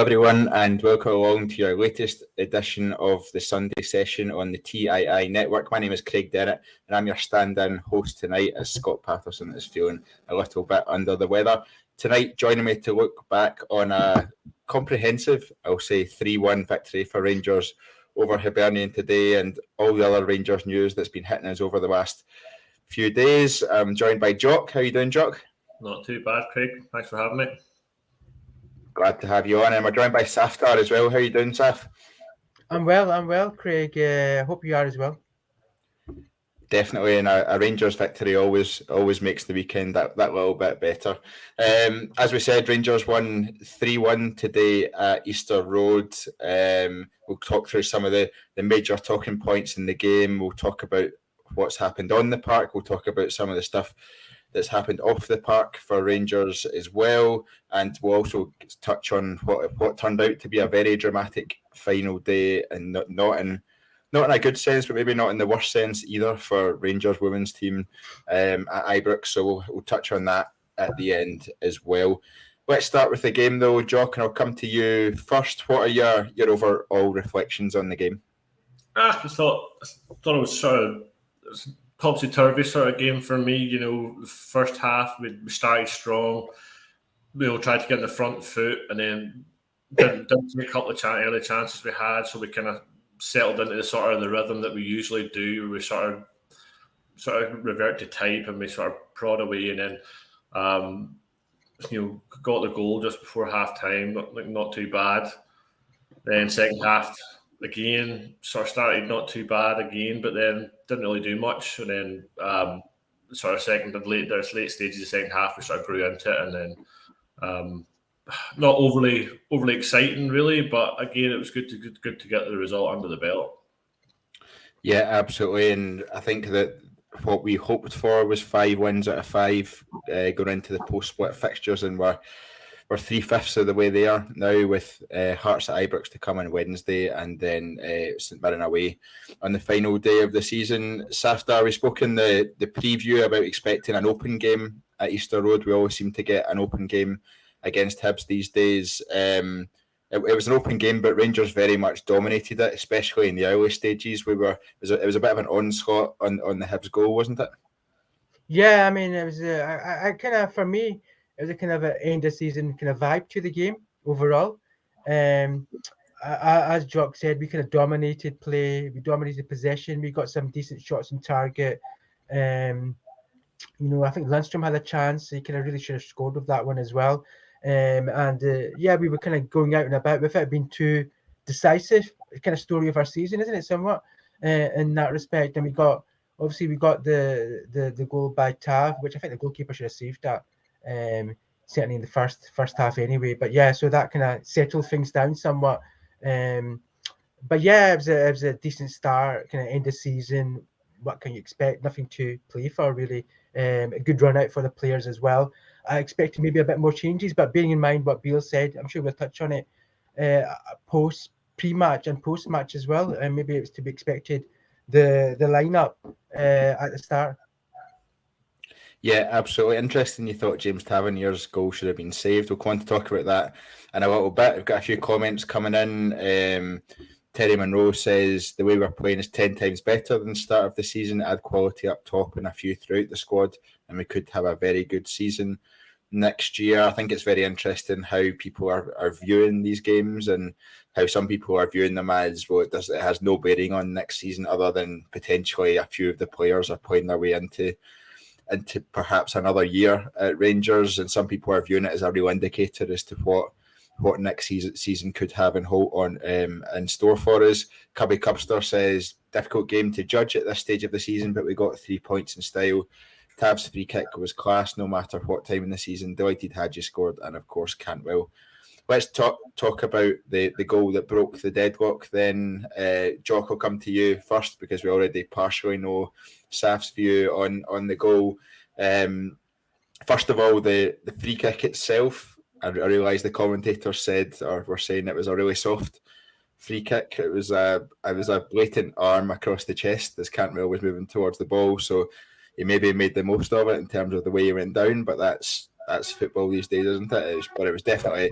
everyone, and welcome along to your latest edition of the Sunday session on the TII network. My name is Craig Derritt, and I'm your stand-in host tonight as Scott Patterson is feeling a little bit under the weather. Tonight, joining me to look back on a comprehensive, I'll say 3-1 victory for Rangers over Hibernian today, and all the other Rangers news that's been hitting us over the last few days. I'm joined by Jock. How are you doing, Jock? Not too bad, Craig. Thanks for having me. Glad to have you on, and we're joined by Saftar as well. How are you doing, Saf? I'm well, Craig. Hope you are as well. Definitely, and a Rangers victory always makes the weekend that little bit better. As we said, Rangers won 3-1 today at Easter Road. We'll talk through some of the major talking points in the game. We'll talk about what's happened on the park. We'll talk about some of the stuff that's happened off the park for Rangers as well, and we'll also touch on what turned out to be a very dramatic final day, and not in a good sense, but maybe not in the worst sense either for Rangers women's team at Ibrox. So we'll touch on that at the end as well. Let's start with the game though, Jock, and I'll come to you first. What are your overall reflections on the game? I thought it was sort of topsy-turvy sort of game for me. You know, the first half we started strong. We all tried to get in the front foot, and then didn't take a couple of early chances we had, so we kind of settled into the sort of the rhythm that we usually do. We sort of revert to type, and we sort of prod away, and then got the goal just before half time. Not too bad. Then second half again sort of started not too bad again, but then didn't really do much. And then sort of late stages of the second half we sort of grew into it, and then not overly exciting really, but again it was good to get the result under the belt. Yeah, absolutely, and I think that what we hoped for was 5 wins out of 5 going into the post-split fixtures, and we're 3/5 of the way there now, with Hearts at Ibrox to come on Wednesday, and then St Mirren away on the final day of the season. Saftar, we spoke in the preview about expecting an open game at Easter Road. We always seem to get an open game against Hibs these days. It was an open game, but Rangers very much dominated it, especially in the early stages. It was a bit of an onslaught on the Hibs goal, wasn't it? Yeah, I mean, it was for me, it was a kind of an end of season kind of vibe to the game overall. As Jock said, we kind of dominated play, we dominated possession, we got some decent shots on target. I think Lundstrom had a chance. He kind of really should have scored with that one as well. We were kind of going out and about without being too decisive. Kind of story of our season, isn't it, somewhat, in that respect? And we got the goal by Tav, which I think the goalkeeper should have saved that. Certainly in the first half anyway. But yeah, so that kind of settled things down somewhat. But yeah, it was a decent start, kind of end of season. What can you expect? Nothing to play for really. A good run out for the players as well. I expected maybe a bit more changes, but bearing in mind what Beale said, I'm sure we'll touch on it pre-match and post-match as well, and maybe it was to be expected, the lineup at the start. Yeah, absolutely. Interesting you thought James Tavernier's goal should have been saved. We'll go on to talk about that in a little bit. We've got a few comments coming in. Terry Monroe says the way we're playing is 10 times better than the start of the season. Add quality up top and a few throughout the squad, and we could have a very good season next year. I think it's very interesting how people are viewing these games, and how some people are viewing them as, well, it has no bearing on next season, other than potentially a few of the players are playing their way into perhaps another year at Rangers, and some people are viewing it as a real indicator as to what next season could have in store for us. Cubby Cubster says, difficult game to judge at this stage of the season, but we got 3 points in style. Tav's free kick was class no matter what time in the season. Delighted Hagi scored, and of course Cantwell. Let's talk about the goal that broke the deadlock then. Jock, will come to you first, because we already partially know Saf's view on the goal. First of all, the free kick itself, I realised the commentators were saying it was a really soft free kick. It was a blatant arm across the chest as Cantwell was moving towards the ball, so he maybe made the most of it in terms of the way he went down, but that's football these days, isn't it? But it was definitely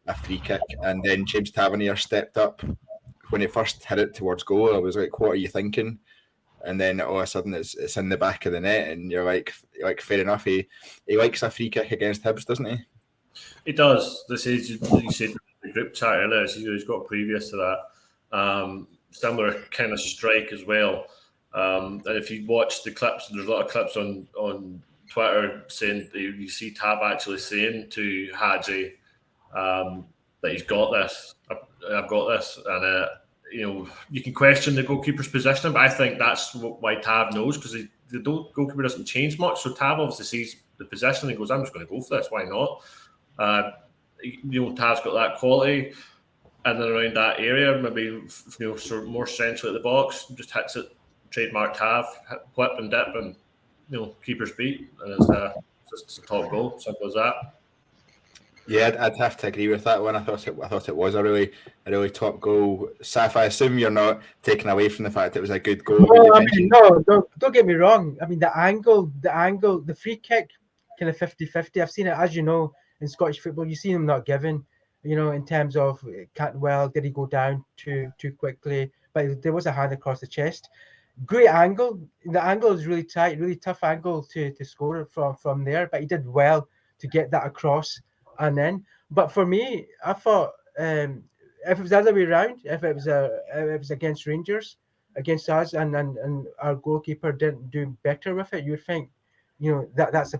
a free kick, and then James Tavernier stepped up when he first hit it towards goal. I was like, "What are you thinking?" And then all of a sudden it's in the back of the net, and you're like fair enough. He likes a free kick against Hibs, doesn't he? He does. This is, you said the group chat earlier. He's got previous to that. Similar kind of strike as well. And if you watch the clips, there's a lot of clips on Twitter saying you see Tav actually saying to Hagi that he's got this. I've got this, and you can question the goalkeeper's position, but I think that's why Tav knows, because the goalkeeper doesn't change much. So Tav obviously sees the position and goes, "I'm just going to go for this. Why not?" Tav's got that quality, and then around that area, maybe sort of more centrally at the box, just hits it, trademark Tav, whip and dip, and keeper's beat, and it's a top goal. Simple as that. Yeah, I'd have to agree with that one. I thought it was a really top goal. Saf, I assume you're not taking away from the fact it was a good goal. No, don't get me wrong. I mean, the angle, the free kick, kind of 50-50. I've seen it, as you know, in Scottish football. You see them not given, in terms of Cantwell, did he go down too quickly? But there was a hand across the chest. Great angle. The angle is really tight, really tough angle to score from there. But he did well to get that across. And then, but for me, I thought if it was the other way around, if it was against Rangers, against us, and our goalkeeper didn't do better with it, you would think, that's a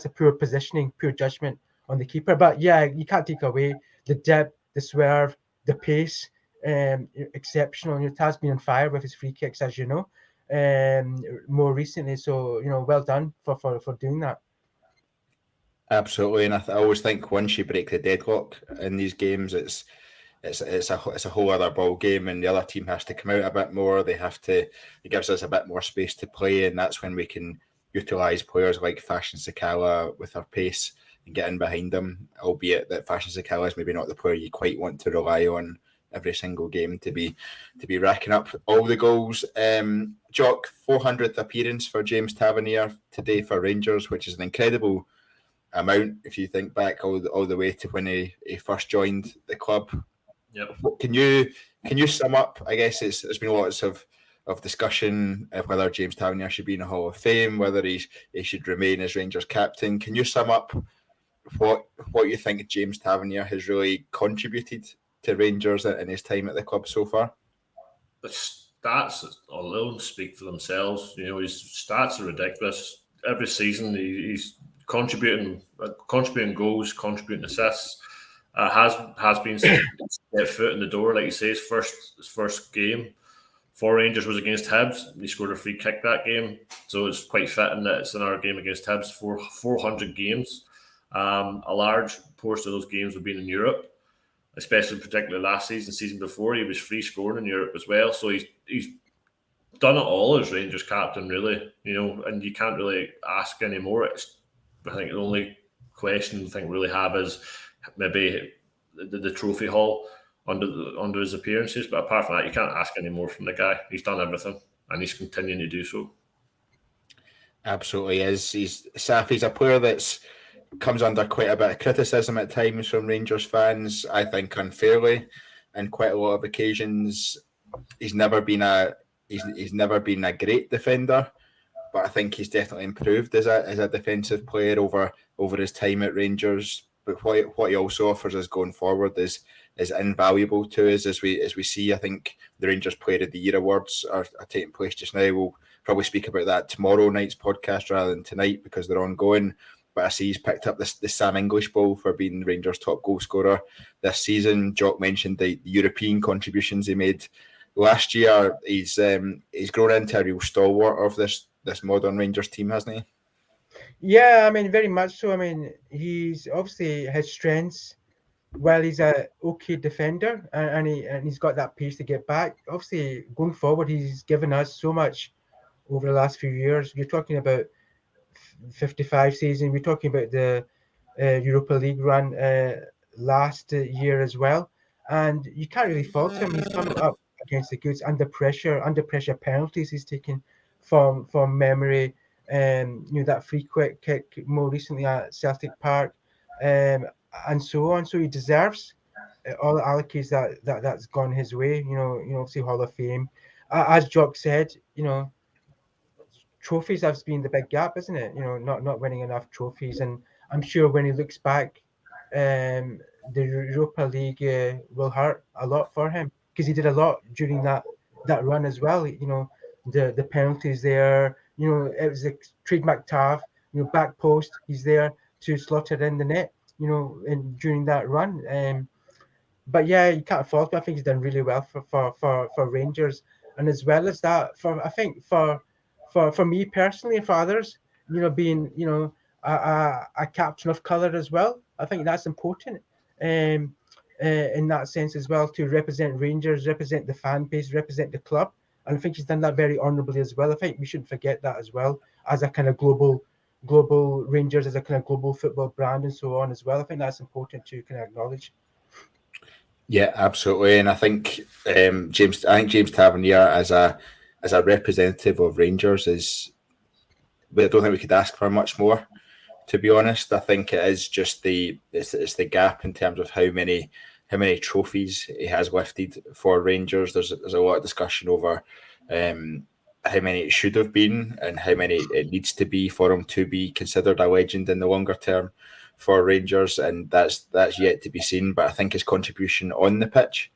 poor positioning, poor judgment on the keeper. But yeah, you can't take away the dip, the swerve, the pace, exceptional. Tav's been on fire with his free kicks, as you know, more recently. So well done for doing that. Absolutely, and I always think once you break the deadlock in these games, it's a whole other ball game, and the other team has to come out a bit more. It gives us a bit more space to play, and that's when we can utilise players like Fashion Sakala with our pace and get in behind them. Albeit that Fashion Sakala is maybe not the player you quite want to rely on every single game to be racking up all the goals. Jock, 400th appearance for James Tavernier today for Rangers, which is an incredible amount if you think back all the way to when he first joined the club. Yep. Can you sum up? I guess there's been lots of discussion of whether James Tavernier should be in the Hall of Fame, whether he should remain as Rangers captain. Can you sum up what you think James Tavernier has really contributed to Rangers in his time at the club so far? The stats alone speak for themselves. His stats are ridiculous. Every season he's contributing goals, contributing assists. Has been set foot in the door, like you say. His first game for Rangers was against Hibs. He scored a free kick that game, so it's quite fitting that it's in our game against Hibs for 400 games. A large portion of those games have been in Europe, particularly last season before. He was free scoring in Europe as well, so he's done it all as Rangers captain, really. And you can't really ask anymore. I think the only question I think we really have is maybe the trophy haul under his appearances. But apart from that, you can't ask any more from the guy. He's done everything, and he's continuing to do so. Absolutely is. He's a player that's comes under quite a bit of criticism at times from Rangers fans, I think unfairly, and quite a lot of occasions. He's never been a great defender, but I think he's definitely improved as a defensive player over his time at Rangers. But what he also offers us going forward is invaluable to us, as we see. I think the Rangers Player of the Year awards are taking place just now. We'll probably speak about that tomorrow night's podcast rather than tonight because they're ongoing. But I see he's picked up the Sam English Bowl for being the Rangers' top goal scorer this season. Jock mentioned the European contributions he made last year. He's grown into a real stalwart of this modern Rangers team, hasn't he? Yeah, I mean, very much so. I mean, he's obviously his strengths. Well, he's a okay defender, and he's got that pace to get back. Obviously, going forward, he's given us so much over the last few years. You're talking about 55 season. We're talking about the Europa League run last year as well, and you can't really fault him. He's coming up against the goods under pressure penalties he's taken from memory. That free quick kick more recently at Celtic Park, and so on. So he deserves all the accolades that's gone his way. Obviously Hall of Fame. As Jock said, trophies has been the big gap, isn't it? Not winning enough trophies, and I'm sure when he looks back, the Europa League will hurt a lot for him because he did a lot during that run as well. The penalties there. It was a trademark Tav. Back post, he's there to slot it in the net. During that run. But yeah, you can't fault him. I think he's done really well for Rangers, and as well as that, for me personally and for others, being a captain of colour as well. I think that's important, in that sense as well, to represent Rangers, represent the fan base, represent the club, and I think he's done that very honourably as well. I think we shouldn't forget that as well, as a kind of global Rangers, as a kind of global football brand and so on as well. I think that's important to kind of acknowledge. Yeah, absolutely, and I think James Tavernier as a representative of Rangers is. But I don't think we could ask for much more. To be honest, I think it is just it's the gap in terms of how many trophies he has lifted for Rangers. There's a lot of discussion over how many it should have been and how many it needs to be for him to be considered a legend in the longer term for Rangers, and that's yet to be seen. But I think his contribution on the pitch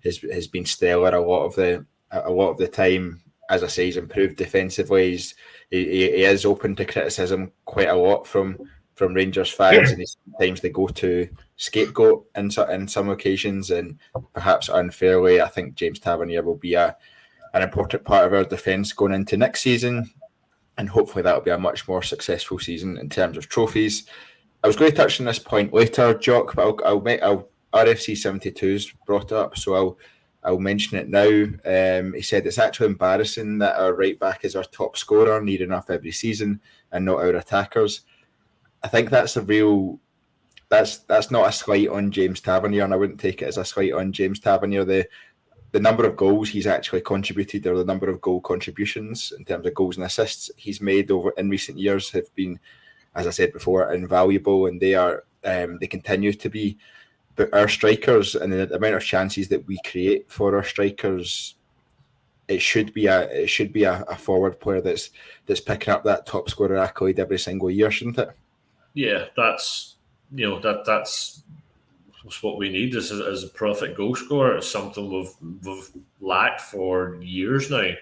has been stellar a lot of the time. As I say, he's improved defensively. He is open to criticism quite a lot from Rangers fans, and he's sometimes the go-to scapegoat in some occasions, and perhaps unfairly. I think James Tavernier will be an important part of our defence going into next season, and hopefully that will be a much more successful season in terms of trophies. I was going to touch on this point later, Jock, but I'll RFC 72's brought up, so I'll mention it now. He said it's actually embarrassing that our right back is our top scorer near enough every season and not our attackers. I think that's that's not a slight on James Tavernier, and I wouldn't take it as a slight on James Tavernier. The number of goals he's actually contributed, or the number of goal contributions in terms of goals and assists he's made over in recent years have been, as I said before, invaluable, and they continue to be. But our strikers and the amount of chances that we create for our strikers, it should be a forward player that's picking up that top scorer accolade every single year, shouldn't it? Yeah, that's what we need as a prolific goal scorer. It's something we've lacked for years now,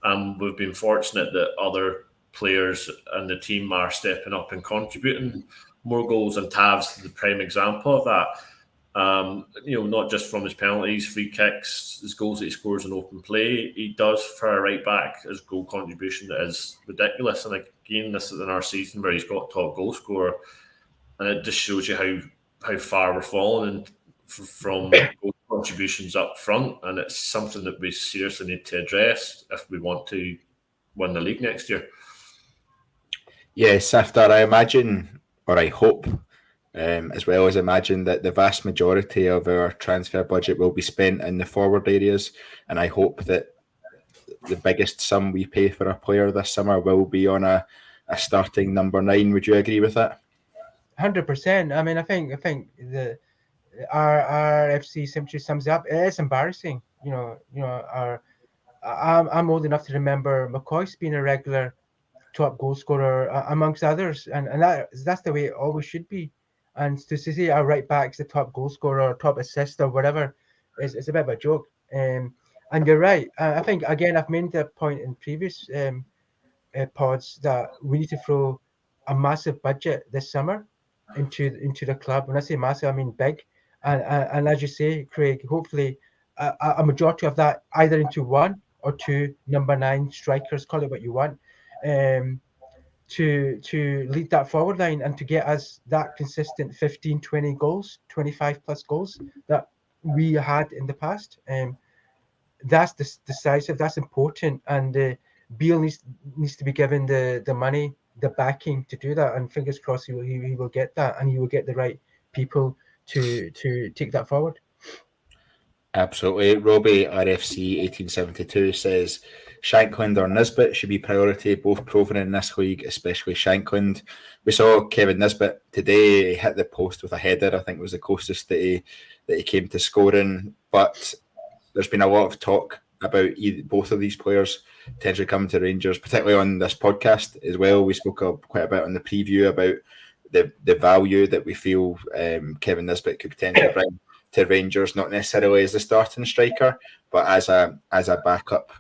and we've been fortunate that other players in the team are stepping up and contributing more goals, and Tav's the prime example of that. Not just from his penalties, free kicks, his goals that he scores in open play. He does for a right back. His goal contribution is ridiculous. And again, this is in our season where he's got top goal scorer, and it just shows you how far we're falling from goal contributions up front. And it's something that we seriously need to address if we want to win the league next year. Yeah, Saftar, I imagine, or I hope, as well as imagine, that the vast majority of our transfer budget will be spent in the forward areas, and I hope that the biggest sum we pay for a player this summer will be on a starting number 9. Would you agree with that? 100%. I mean, I think the our FC simply sums it up. It's embarrassing. I'm old enough to remember McCoy's being a regular top goal scorer amongst others, and that's the way it always should be. And to say our right back's the top goal scorer or top assist or whatever is a bit of a joke. And you're right. I think, again, I've made the point in previous pods that we need to throw a massive budget this summer into the club. When I say massive, I mean big. And as you say, Craig, hopefully a majority of that either into 1 or 2 number 9 strikers, call it what you want, to lead that forward line and to get us that consistent 15, 20 goals, 25 plus goals that we had in the past. That's decisive, that's important, and Beale needs to be given the money, the backing to do that, and fingers crossed he will get that, and he will get the right people to take that forward. Absolutely. Robbie RFC 1872 says Shankland or Nisbet should be priority, both proven in this league, especially Shankland. We saw Kevin Nisbet today. He hit the post with a header. I think it was the closest that he came to scoring. But there's been a lot of talk about both of these players potentially coming to Rangers, particularly on this podcast as well. We spoke quite a bit on the preview about the value that we feel Kevin Nisbet could potentially bring to Rangers, not necessarily as the starting striker, but as a backup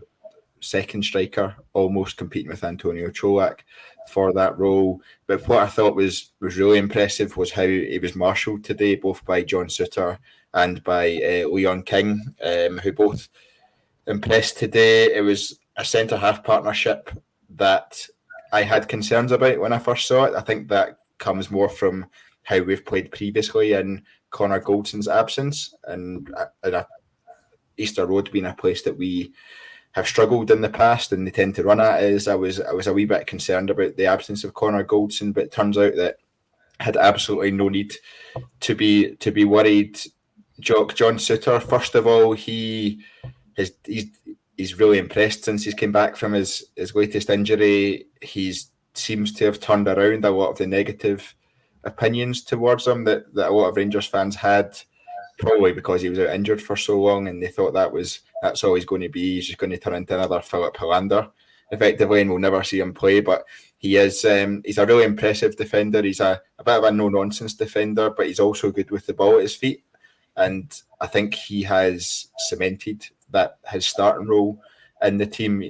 second striker, almost competing with Antonio Cholak for that role. But what I thought was really impressive was how he was marshalled today, both by John Souttar and by Leon King, who both impressed today. It was a centre-half partnership that I had concerns about when I first saw it. I think that comes more from how we've played previously in Connor Goldson's absence, and Easter Road being a place that we have struggled in the past and they tend to run at is I was a wee bit concerned about the absence of Connor Goldson, but it turns out that I had absolutely no need to be worried. John Souttar, first of all, he's really impressed since he's came back from his latest injury. He seems to have turned around a lot of the negative opinions towards him that a lot of Rangers fans had, probably because he was out injured for so long and they thought that's all he's going to be. He's just going to turn into another Philip Hollander effectively, and we'll never see him play. But he is he's a really impressive defender. He's a bit of a no-nonsense defender, but he's also good with the ball at his feet. And I think he has cemented that his starting role in the team,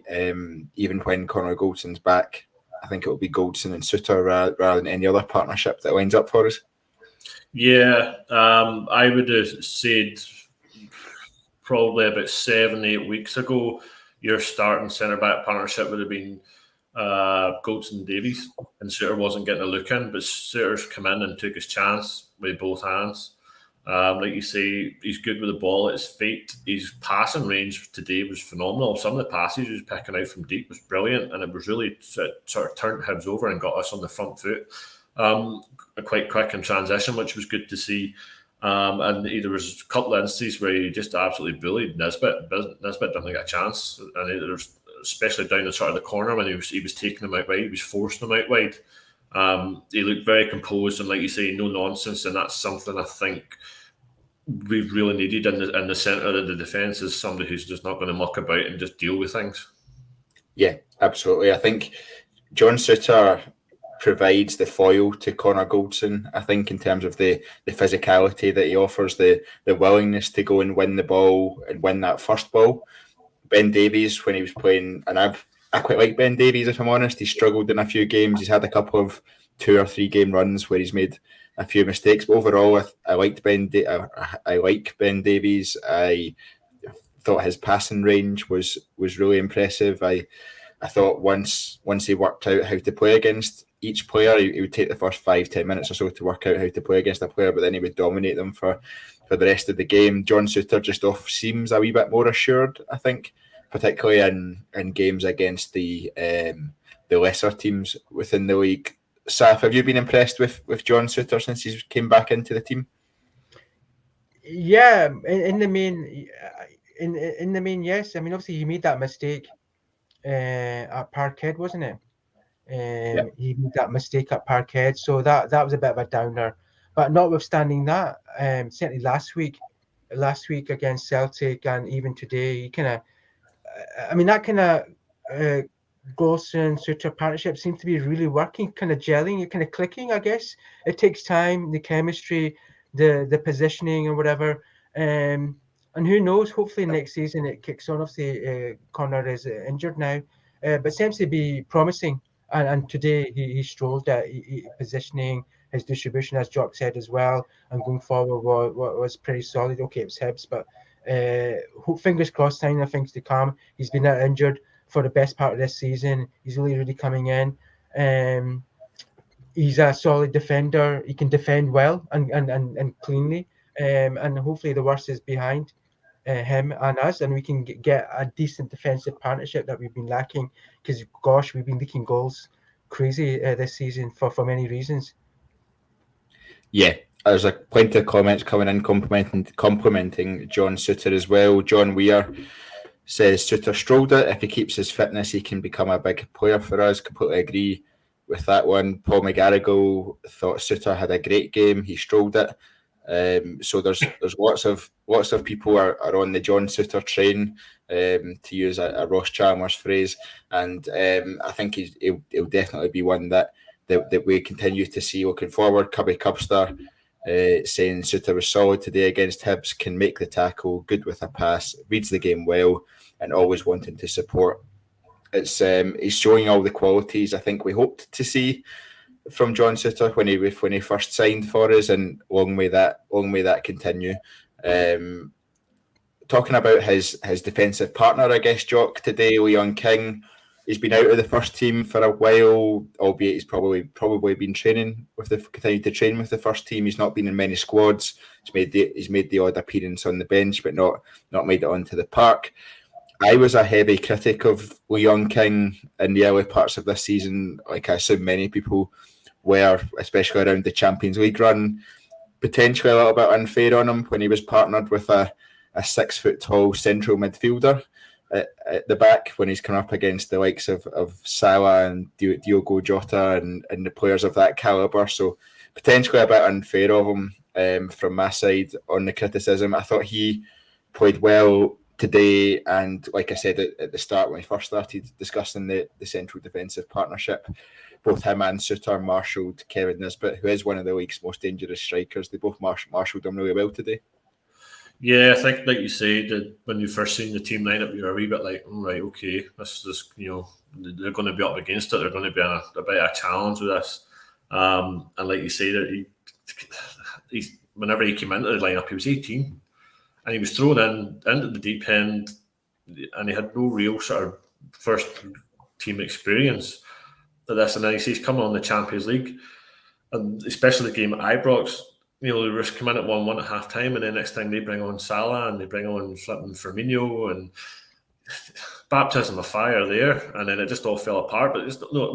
even when Connor Goldson's back. I think it will be Goldson and Souttar rather than any other partnership that lines up for us. Yeah, I would have said probably about 7-8 weeks ago, your starting centre-back partnership would have been Goldson Davies, and Souttar wasn't getting a look in, but Souttar's come in and took his chance with both hands. Like you say, he's good with the ball at his feet. His passing range today was phenomenal. Some of the passes he was picking out from deep was brilliant, and it was really sort of turned Hibs over and got us on the front foot quite quick in transition, which was good to see. And there was a couple of instances where he just absolutely bullied Nisbet. Nisbet didn't get a chance, and there was, especially down the sort of the corner when he was taking him out wide, he was forcing him out wide. He looked very composed and, like you say, no nonsense, and that's something I think we've really needed in the centre of the defence, is somebody who's just not going to muck about and just deal with things. Yeah, absolutely. I think John Souttar provides the foil to Connor Goldson, I think, in terms of the physicality that he offers, the willingness to go and win the ball and win that first ball. Ben Davies, when he was playing, and I quite like Ben Davies, if I'm honest. He struggled in a few games. He's had a couple of 2 or 3 game runs where he's made a few mistakes, but overall I liked I like Ben Davies. I thought his passing range was really impressive. I thought once he worked out how to play against each player, he would take the first 5-10 minutes or so to work out how to play against a player, but then he would dominate them for the rest of the game. John Souttar just seems a wee bit more assured, I think, particularly in games against the lesser teams within the league. Saf, have you been impressed with John Souttar since he came back into the team? Yeah, in the main, yes. I mean, obviously he made that mistake at Parkhead, wasn't it? Yeah. He made that mistake at Parkhead, so that was a bit of a downer. But notwithstanding that, certainly last week against Celtic, and even today, he kind of, that kind of Goldson Souttar partnership seems to be really working, kind of gelling, kind of clicking. I guess it takes time, the chemistry, the positioning, or whatever. And who knows? Hopefully next season it kicks on. Obviously, Connor is injured now, but seems to be promising. And today he strolled at positioning, his distribution, as Jock said as well, and going forward was pretty solid. Okay, it was Hibs, but fingers crossed, sign of things to come. He's been out injured for the best part of this season. He's really coming in. He's a solid defender. He can defend well and cleanly. And hopefully the worst is behind him and us, and we can get a decent defensive partnership that we've been lacking, because gosh, we've been leaking goals crazy this season for many reasons. Yeah, there's plenty of comments coming in complimenting John Souttar as well. John Weir says Souttar strolled it. If he keeps his fitness, he can become a big player for us. Completely agree with that one. Paul McGarrigle thought Souttar had a great game. He strolled it. So there's lots of people are on the John Souttar train, to use a Ross Chalmers phrase, and I think he'll definitely be one that we continue to see looking forward. Cubby Cubstar saying Souttar was solid today against Hibs, can make the tackle, good with a pass, reads the game well, and always wanting to support. It's he's showing all the qualities I think we hoped to see from John Souttar when he first signed for us, and long may that continue. Talking about his defensive partner, I guess, Jock, today, Leon King. He's been out of the first team for a while, albeit he's probably been continued to train with the first team. He's not been in many squads. He's made the odd appearance on the bench, but not made it onto the park. I was a heavy critic of Leon King in the early parts of this season, like I assume many people were, especially around the Champions League run. Potentially a little bit unfair on him when he was partnered with a 6 foot tall central midfielder at the back, when he's come up against the likes of Salah and Diogo Jota and the players of that calibre. So potentially a bit unfair of him from my side on the criticism. I thought he played well today, and like I said at the start when we first started discussing the central defensive partnership, both him and Souttar marshalled Kevin Nisbet, who is one of the league's most dangerous strikers. They both marshalled him really well today. Yeah, I think, like you said, when you first seen the team lineup, you're a wee bit like, right, okay, this is, they're going to be up against it. They're going to be a bit of a challenge with this. And like you said, he's whenever he came into the lineup, he was 18, and he was thrown into the deep end, and he had no real sort of first team experience of this. And then he's coming on the Champions League, and especially the game at Ibrox. They were coming in at 1-1 at half time, and then next time they bring on Salah and they bring on flipping Firmino, and baptism of fire there, and then it just all fell apart. But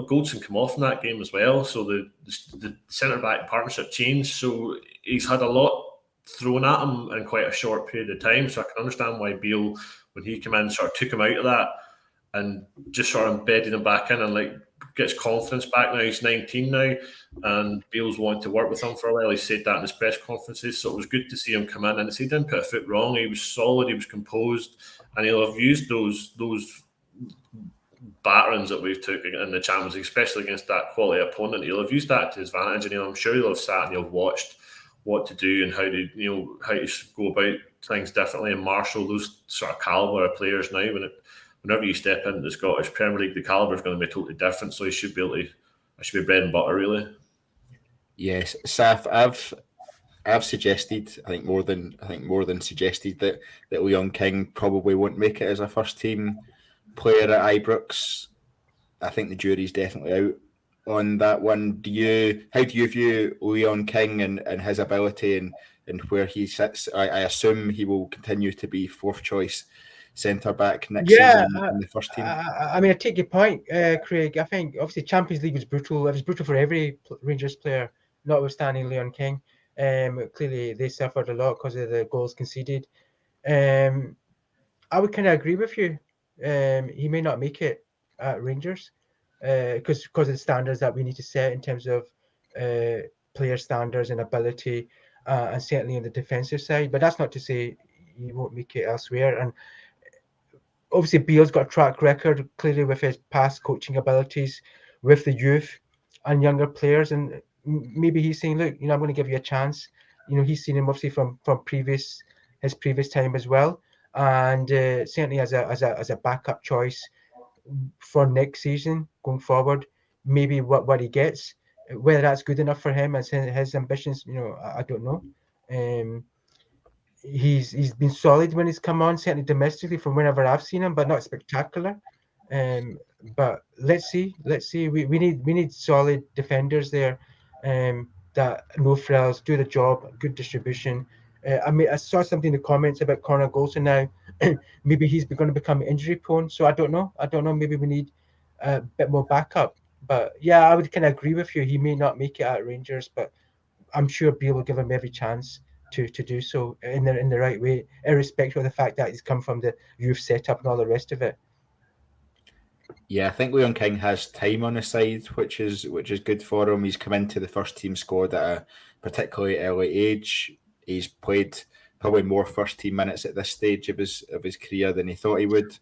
Goldson came off in that game as well, so the centre back partnership changed. So he's had a lot thrown at him in quite a short period of time. So I can understand why Beale, when he came in, sort of took him out of that and just sort of embedded him back in, and like gets confidence back now. He's 19 now, and Beale's wanted to work with him for a while. He said that in his press conferences, so it was good to see him come in, and he didn't put a foot wrong. He was solid, he was composed, and he'll have used those batterings that we've took in the Champions League, especially against that quality opponent. He'll have used that to his advantage, and I'm sure he'll have sat and he'll have watched what to do and how to go about things differently and marshal those sort of calibre of players now. Whenever you step into the Scottish Premier League, the calibre is going to be totally different. So he should be able to. I should be bread and butter, really. Yes, Saf, I've suggested, I think more than suggested, that Leon King probably won't make it as a first team player at Ibrox. I think the jury's definitely out on that one. How do you view Leon King and his ability and where he sits? I assume he will continue to be fourth choice centre back next season in the first team. I mean, I take your point, Craig. I think obviously Champions League was brutal. It was brutal for every Rangers player, notwithstanding Leon King. Clearly, they suffered a lot because of the goals conceded. I would kind of agree with you. He may not make it at Rangers because of the standards that we need to set in terms of player standards and ability, and certainly on the defensive side. But that's not to say he won't make it elsewhere. And obviously, Beale's got a track record clearly with his past coaching abilities with the youth and younger players, and maybe he's saying, "Look, I'm going to give you a chance." He's seen him obviously from his previous time as well, and certainly as a backup choice for next season going forward. Maybe what he gets, whether that's good enough for him as his ambitions, I don't know. He's been solid when he's come on, certainly domestically from whenever I've seen him, but not spectacular. But let's see. We need solid defenders there, that no frills, do the job, good distribution. I saw something in the comments about Conor Goldson now. Maybe he's going to become injury prone, so I don't know. Maybe we need a bit more backup. But yeah, I would kind of agree with you. He may not make it at Rangers, but I'm sure Beale will give him every chance to do so in the right way, irrespective of the fact that he's come from the youth setup and all the rest of it. Yeah, I think Leon King has time on his side, which is good for him. He's come into the first team squad at a particularly early age. He's played probably more first team minutes at this stage of his career than he thought he would,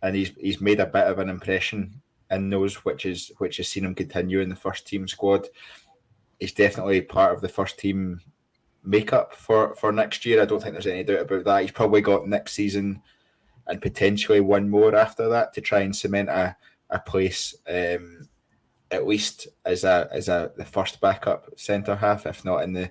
and he's made a bit of an impression in those, which has seen him continue in the first team squad. He's definitely part of the first team makeup for next year. I don't think there's any doubt about that. He's probably got next season and potentially one more after that to try and cement a place, at least as the first backup centre half, if not in the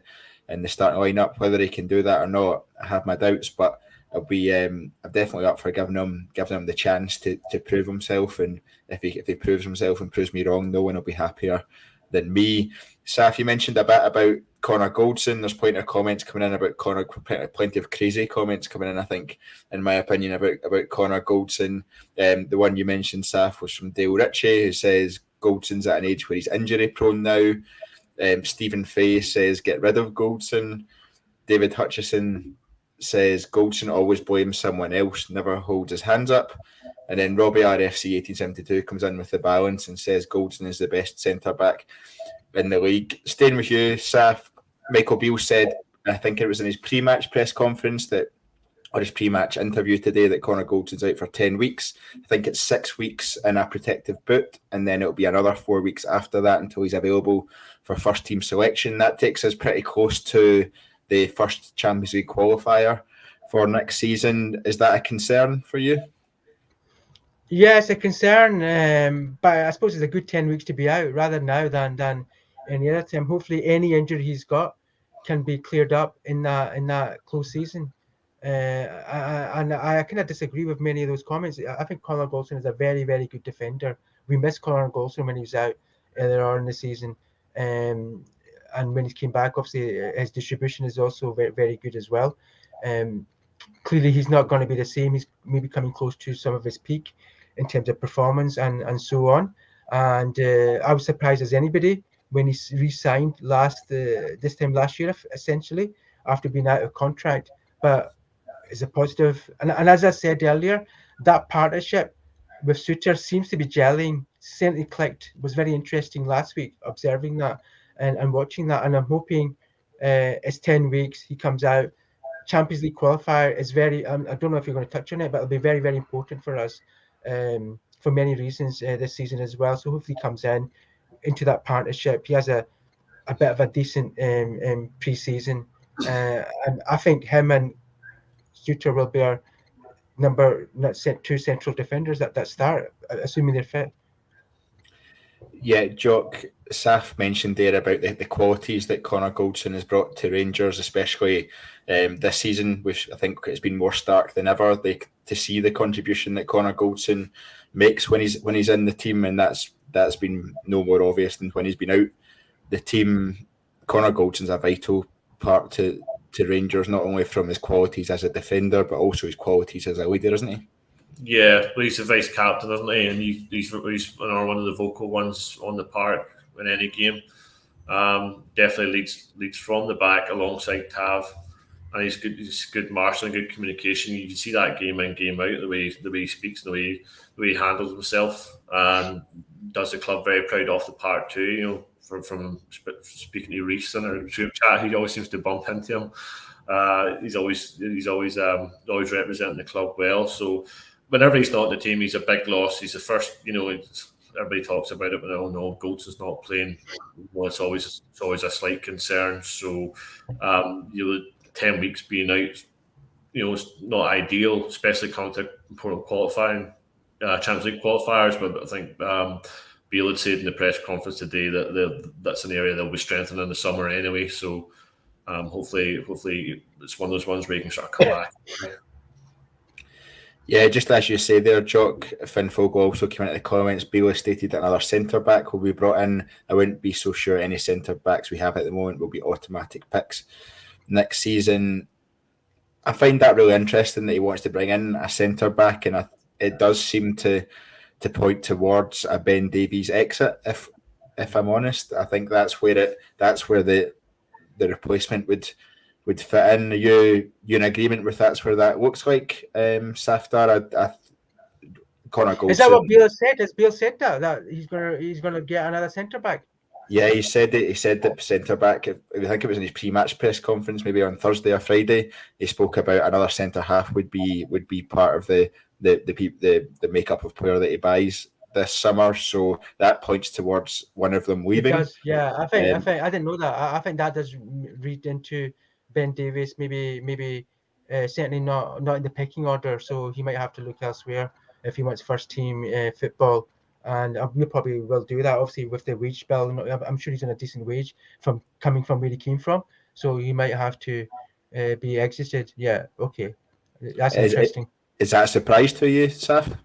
starting lineup. Whether he can do that or not, I have my doubts, but I'm definitely up for giving him the chance to prove himself. And if he proves himself and proves me wrong, no one will be happier than me. Saf, you mentioned a bit about Connor Goldson. There's plenty of comments coming in about Connor, plenty of crazy comments coming in, I think, in my opinion, about Connor Goldson. The one you mentioned, Saf, was from Dale Ritchie, who says Goldson's at an age where he's injury prone now. Stephen Fay says get rid of Goldson. David Hutchison says Goldson always blames someone else, never holds his hands up. And then Robbie RFC 1872 comes in with the balance and says Goldson is the best centre back in the league. Staying with you, Saf, Michael Beale said, I think it was in his pre-match press conference or his pre-match interview today, that Connor Goldson's out for 10 weeks. I think it's 6 weeks in a protective boot, and then it'll be another 4 weeks after that until he's available for first team selection. That takes us pretty close to the first Champions League qualifier for next season. Is that a concern for you? Yeah, it's a concern, but I suppose it's a good 10 weeks to be out rather now than any other time. Hopefully, any injury he's got can be cleared up in that close season. And I kind of disagree with many of those comments. I think Connor Goldson is a very, very good defender. We missed Connor Goldson when he was out earlier on in the season, and when he came back, obviously his distribution is also very, very good as well. Clearly, he's not going to be the same. He's maybe coming close to some of his peak in terms of performance and so on. And I was surprised as anybody when he re-signed this time last year, essentially, after being out of contract. But it's a positive. And as I said earlier, that partnership with Souttar seems to be gelling. Certainly clicked. It was very interesting last week, observing that and watching that. And I'm hoping it's 10 weeks, he comes out. Champions League qualifier is very, I don't know if you're going to touch on it, but it'll be very, very important for us for many reasons this season as well. So hopefully he comes into that partnership. He has a bit of a decent pre-season. And I think him and Souttar will be our two central defenders that start, assuming they're fit. Yeah, Jock, Saf mentioned there about the qualities that Connor Goldson has brought to Rangers, especially this season, which I think has been more stark than ever. To see the contribution that Connor Goldson makes when he's in the team, and that's been no more obvious than when he's been out the team. Connor Goldson's a vital part to Rangers, not only from his qualities as a defender, but also his qualities as a leader, isn't he? Yeah, he's the vice captain, isn't he? And he's one of the vocal ones on the park in any game. Definitely leads from the back alongside Tav, and he's good marshalling, good communication. You can see that game in, game out, the way he speaks, and the way he handles himself, and does the club very proud off the park too. You know, from speaking to Reece in our group chat, he always seems to bump into him. He's always representing the club well. So whenever he's not in the team, he's a big loss. He's the first. You know, everybody talks about it, but I don't know. Goldson's not playing. Well, it's always a slight concern. So 10 weeks being out, it's not ideal, especially coming to important qualifying Champions League qualifiers. But I think Beale had said in the press conference today that that's an area they'll be strengthening in the summer anyway. So hopefully it's one of those ones where you can sort of come back. Yeah, just as you say there, Jock, Finn Fogel also came into the comments. Beale stated that another centre-back will be brought in. I wouldn't be so sure any centre-backs we have at the moment will be automatic picks next season. I find that really interesting that he wants to bring in a centre-back, and it does seem to point towards a Ben Davies exit. If I'm honest, I think that's where the the replacement would fit in. Are you in agreement with that's where that looks like? Saftar, Connor Goldson. Is that what Beale said? Has Beale said that he's gonna get another centre back? Yeah, he said it. He said that centre back. I think it was in his pre-match press conference, maybe on Thursday or Friday. He spoke about another centre half would be part of the makeup of player that he buys this summer. So that points towards one of them leaving. It does, yeah. I think I didn't know that. I think that does read into Ben Davies. Maybe certainly not in the pecking order. So he might have to look elsewhere if he wants first team football. And we probably will do that, obviously, with the wage bill. I'm sure he's on a decent wage coming from where he came from. So he might have to be exited. Yeah, okay. That's interesting. Is that a surprise to you, Saf?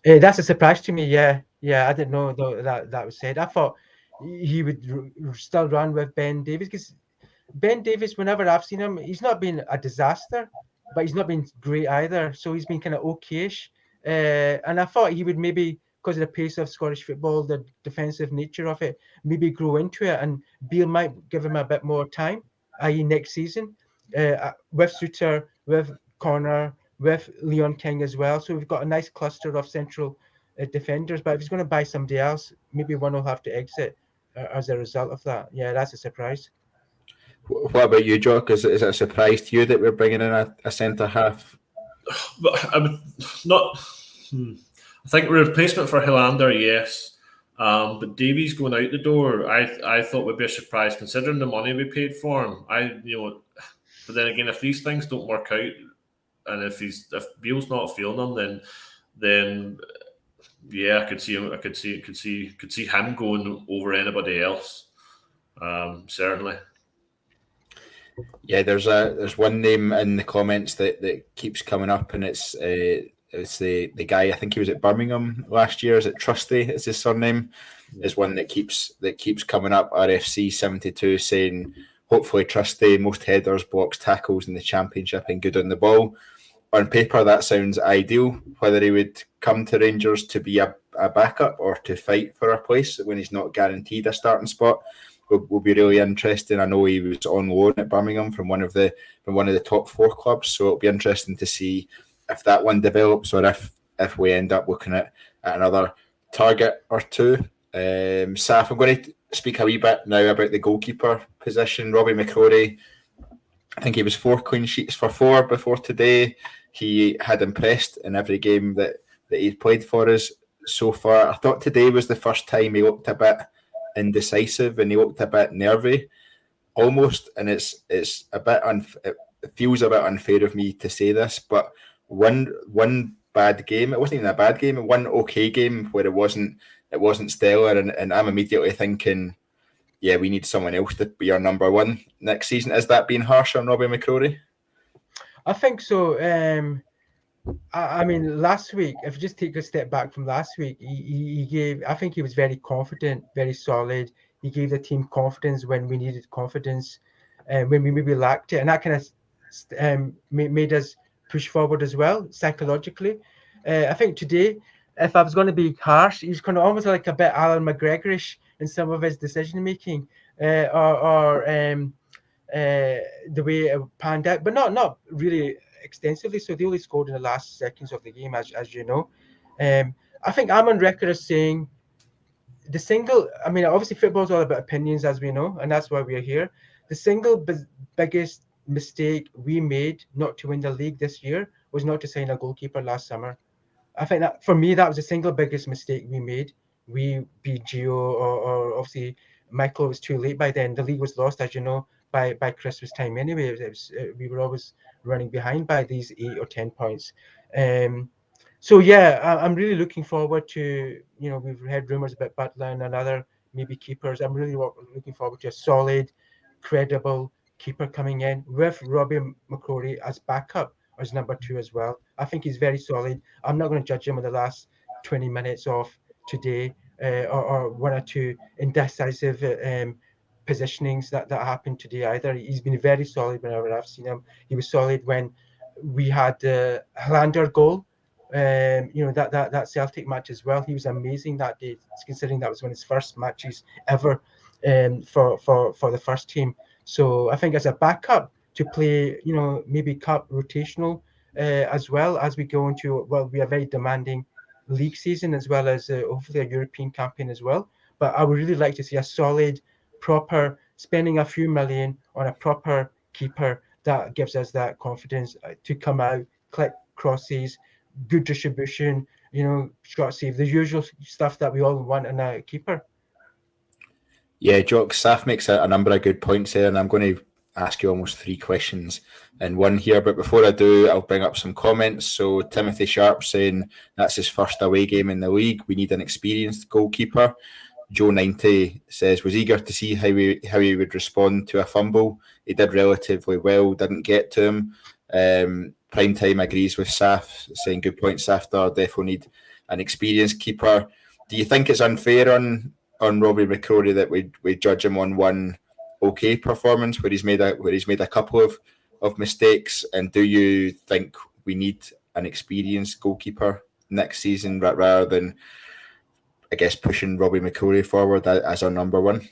That's a surprise to me, yeah. I didn't know that was said. I thought he would still run with Ben Davies, because Ben Davies, whenever I've seen him, he's not been a disaster, but he's not been great either. So he's been kind of okayish. And I thought he would maybe, because of the pace of Scottish football, the defensive nature of it, maybe grow into it, and Beale might give him a bit more time, i.e. next season, with Souttar, with Connor, with Leon King as well. So we've got a nice cluster of central defenders, but if he's going to buy somebody else, maybe one will have to exit as a result of that. Yeah, that's a surprise. What about you, Jock? Is it a surprise to you that we're bringing in a centre half? I would not. I think replacement for Hilander, yes. But Davies going out the door, I thought would be a surprise considering the money we paid for him. But then again, if these things don't work out, and if Beale's not feeling them, then yeah, I could see him going over anybody else. Certainly. Yeah, there's one name in the comments that keeps coming up, and it's the guy, I think he was at Birmingham last year. Is it Trusty? Is his surname? Is one that keeps coming up. RFC 72 saying hopefully Trusty, most headers, blocks, tackles in the Championship, and good on the ball. On paper, that sounds ideal. Whether he would come to Rangers to be a backup or to fight for a place when he's not guaranteed a starting spot will be really interesting. I know he was on loan at Birmingham from one of the top four clubs, so it'll be interesting to see if that one develops, or if we end up looking at another target or two. Saf, I'm going to speak a wee bit now about the goalkeeper position. Robbie McCrory, I think he was 4 clean sheets for 4 before today. He had impressed in every game that he'd played for us so far. I thought today was the first time he looked a bit indecisive and he looked a bit nervy almost, and it's a bit it feels a bit unfair of me to say this, but one bad game, it wasn't even a bad game, one okay game where it wasn't stellar, and I'm immediately thinking, yeah, we need someone else to be our number one next season. Is that being harsh on Robbie McCrory? I think so. I mean, last week, if you just take a step back from last week, he gave, I think he was very confident, very solid. He gave the team confidence when we needed confidence, when we maybe lacked it. And that kind of made us push forward as well, psychologically. I think today, if I was going to be harsh, he's kind of almost like a bit Alan McGregorish in some of his decision making, or the way it panned out, but not really extensively. So they only scored in the last seconds of the game, as you know. I think I'm on record as saying the single, I mean, obviously football's all about opinions, as we know, and that's why we're here. The single biggest mistake we made not to win the league this year was not to sign a goalkeeper last summer. I think that, for me, that was the single biggest mistake we made. We beat Gio, or obviously Michael was too late by then. The league was lost, as you know, by Christmas time anyway. We were always running behind by these 8 or 10 points. So yeah, I'm really looking forward to, we've heard rumours about Butland and other maybe keepers. I'm really looking forward to a solid, credible keeper coming in with Robbie McCrory as backup, as number 2 as well. I think he's very solid. I'm not going to judge him on the last 20 minutes of today, or 1 or 2 indecisive positionings that happened today either. He's been very solid whenever I've seen him. He was solid when we had the Hilander goal, that Celtic match as well. He was amazing that day, considering that was one of his first matches ever for the first team. So I think as a backup to play, maybe cup rotational as well as we go into, we are very demanding league season as well as hopefully a European campaign as well. But I would really like to see a solid, proper, spending a few million on a proper keeper that gives us that confidence to come out, click crosses, good distribution, short save, the usual stuff that we all want in a keeper. Yeah, Jock, Saf makes a number of good points there, and I'm going to ask you almost 3 questions in one here. But before I do, I'll bring up some comments. So Timothy Sharp saying that's his first away game in the league. We need an experienced goalkeeper. Joe 90 says was eager to see how he would respond to a fumble. He did relatively well, didn't get to him. Prime Time agrees with Saf, saying good point, Saftar. Definitely need an experienced keeper. Do you think it's unfair on Robbie McCrory that we judge him on one okay performance where he's made a couple of mistakes? And do you think we need an experienced goalkeeper next season rather than, I guess, pushing Robbie McCrory forward as our number one?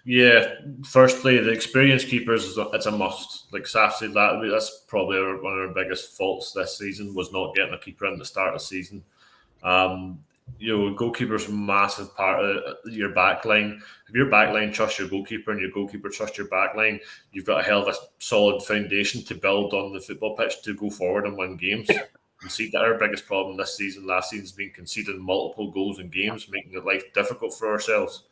Yeah, firstly, the experienced keepers, it's a must. Like Saf said, that's probably one of our biggest faults this season, was not getting a keeper in the start of the season. Goalkeeper's a massive part of your back line. If your back line trusts your goalkeeper and your goalkeeper trusts your back line, you've got a hell of a solid foundation to build on the football pitch to go forward and win games. And see that our biggest problem last season has been conceding multiple goals in games, making it life difficult for ourselves.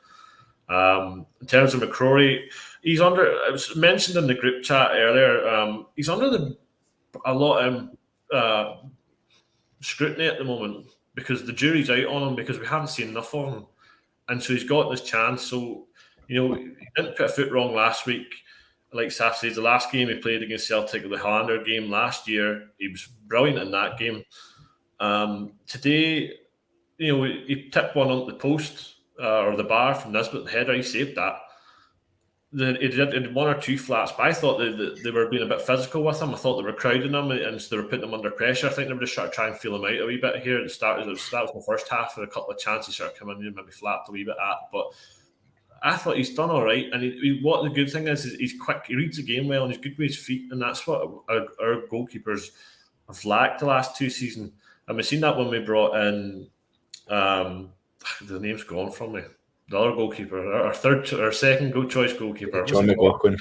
In terms of McCrory, he's under. It was mentioned in the group chat earlier. He's under a lot of scrutiny at the moment because the jury's out on him because we haven't seen enough of him, and so he's got this chance. So he didn't put a foot wrong last week. Like Saf says, the last game he played against Celtic, the Highlander game last year, he was brilliant in that game. Today, he tipped one on the post. Or the bar from Nisbet, the header, he saved that. He did 1 or 2 flats, but I thought they were being a bit physical with him. I thought they were crowding him and they were putting him under pressure. I think they were just trying to feel him out a wee bit here at the start. That was the first half, and a couple of chances sort of come in and maybe flapped a wee bit at. But I thought he's done all right. And what the good thing is he's quick, he reads the game well, and he's good with his feet. And that's what our goalkeepers have lacked the last 2 seasons. And we've seen that when we brought in. The name's gone from me. The other goalkeeper, our second choice goalkeeper, John McLaughlin.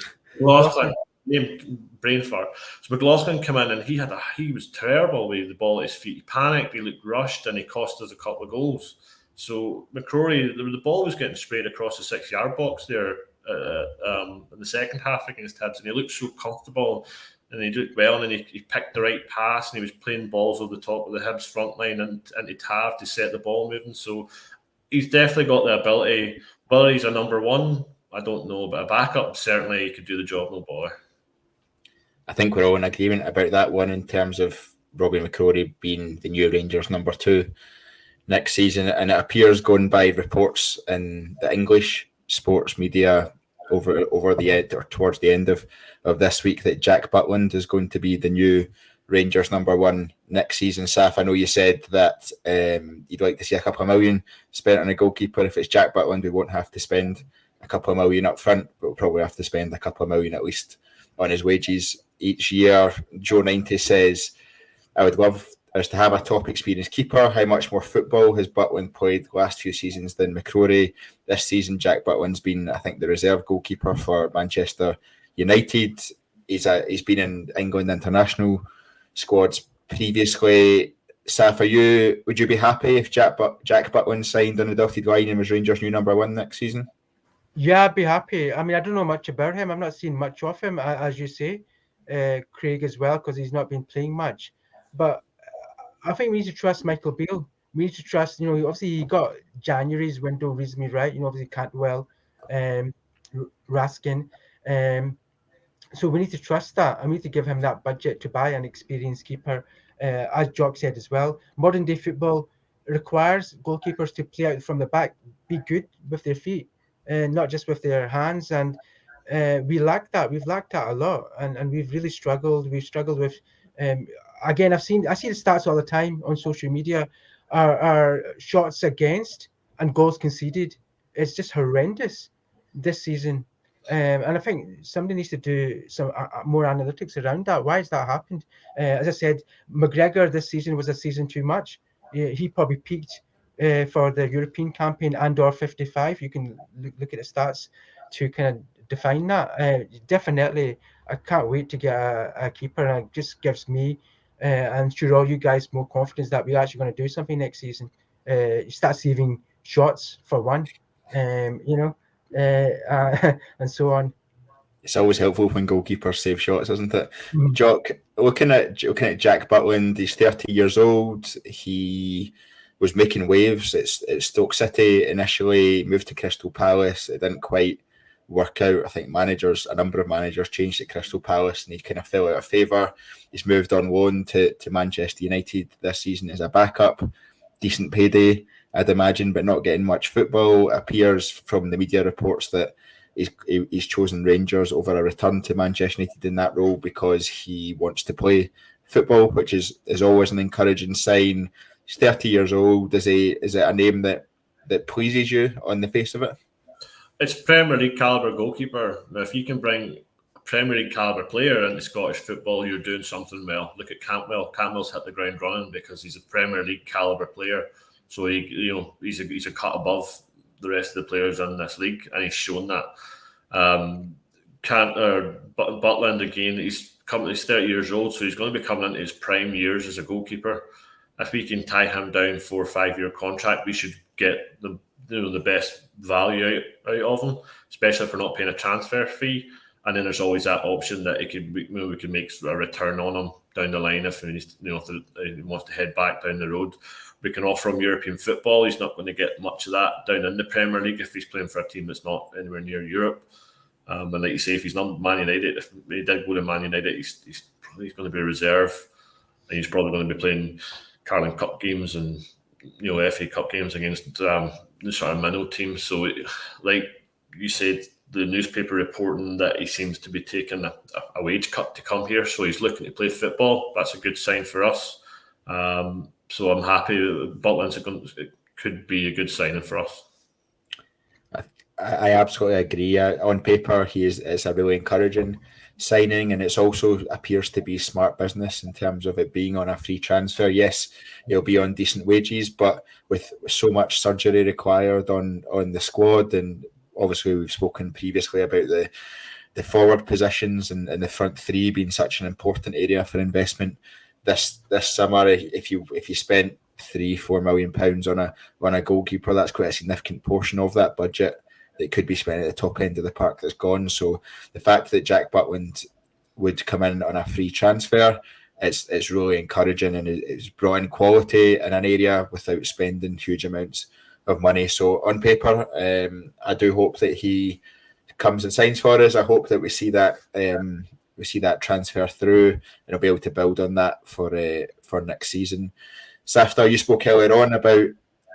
Brain fart. So McLaughlin came in and he was terrible with the ball at his feet. He panicked, he looked rushed, and he cost us a couple of goals. So McCrory, the ball was getting sprayed across the 6-yard box there in the second half against Hibs, and he looked so comfortable. And he did well, and he picked the right pass, and he was playing balls over the top of the Hibs front line and to Tav to set the ball moving. So he's definitely got the ability. Whether he's a number one, I don't know, but a backup, certainly he could do the job, no bother. I think we're all in agreement about that one in terms of Robbie McCrory being the new Rangers number 2 next season. And it appears, going by reports in the English sports media over the end or towards the end of this week, that Jack Butland is going to be the new Rangers number 1 next season. Saf, I know you said that you'd like to see a couple of million spent on a goalkeeper. If it's Jack Butland, we won't have to spend a couple of million up front, but we'll probably have to spend a couple of million at least on his wages each year. Joe 90 says, I would love us to have a top experienced keeper. How much more football has Butland played the last few seasons than McCrory? This season, Jack Butland's been, I think, the reserve goalkeeper for Manchester United. He's been in England international squads previously. Saf, would you be happy if Jack Butland signed on the dotted line and was Rangers' new number 1 next season? Yeah, I'd be happy. I mean, I don't know much about him. I've not seen much of him, as you say, Craig as well, because he's not been playing much. But I think we need to trust Michael Beale. We need to trust, obviously he got January's window reasonably right. Obviously Cantwell, Raskin. So we need to trust that, and we need to give him that budget to buy an experienced keeper. As Jock said as well, modern day football requires goalkeepers to play out from the back, be good with their feet, not just with their hands. And we lack that. We've lacked that a lot, and we've really struggled. We've struggled with. Again, I see the stats all the time on social media. Our shots against and goals conceded. It's just horrendous this season. And I think somebody needs to do some more analytics around that. Why has that happened? As I said, McGregor this season was a season too much. He probably peaked for the European campaign and/or 55. You can look at the stats to kind of define that. Definitely, I can't wait to get a keeper, and it just gives me, and sure all you guys, more confidence that we're actually going to do something next season. You start saving shots for one, and so on. It's always helpful when goalkeepers save shots, isn't it? Jock, looking at Jack Butland, he's 30 years old. He was making waves at Stoke City initially, moved to Crystal Palace. It didn't quite work out. I think a number of managers changed at Crystal Palace and he kind of fell out of favour. He's moved on loan to Manchester United this season as a backup. Decent payday, I'd imagine, but not getting much football. It appears from the media reports that he's chosen Rangers over a return to Manchester United in that role because he wants to play football, which is always an encouraging sign. He's 30 years old. Is it a name that pleases you on the face of it? It's Premier League calibre goalkeeper. Now, if you can bring a Premier League calibre player into Scottish football, you're doing something well. Look at Cantwell. Cantwell's hit the ground running because he's a Premier League calibre player. So he's a cut above the rest of the players in this league, and he's shown that. Butland again, he's 30 years old, so he's going to be coming into his prime years as a goalkeeper. If we can tie him down 4 or 5 year contract, we should get the best value out of him, especially if we're not paying a transfer fee. And then there's always that option that we can make a return on him down the line if he wants to head back down the road. We can offer him European football. He's not going to get much of that down in the Premier League if he's playing for a team that's not anywhere near Europe. And like you say, if he's not Man United, if he did go to Man United, he's going to be a reserve, and he's probably going to be playing Carling Cup games and FA Cup games against the sort of minnow teams. So, like you said, the newspaper reporting that he seems to be taking a wage cut to come here, so he's looking to play football. That's a good sign for us. So I'm happy Butland could be a good signing for us. I absolutely agree. On paper, it's a really encouraging signing, and it also appears to be smart business in terms of it being on a free transfer. Yes, he'll be on decent wages, but with so much surgery required on the squad, and obviously we've spoken previously about the forward positions and the front three being such an important area for investment. This summer, if you spent £3-4 million on a goalkeeper, that's quite a significant portion of that budget that could be spent at the top end of the park that's gone. So the fact that Jack Butland would come in on a free transfer, it's really encouraging, and it's brought in quality in an area without spending huge amounts of money. So on paper, I do hope that he comes and signs for us. I hope that we see that transfer through, and we'll be able to build on that for next season. Saftar, you spoke earlier on about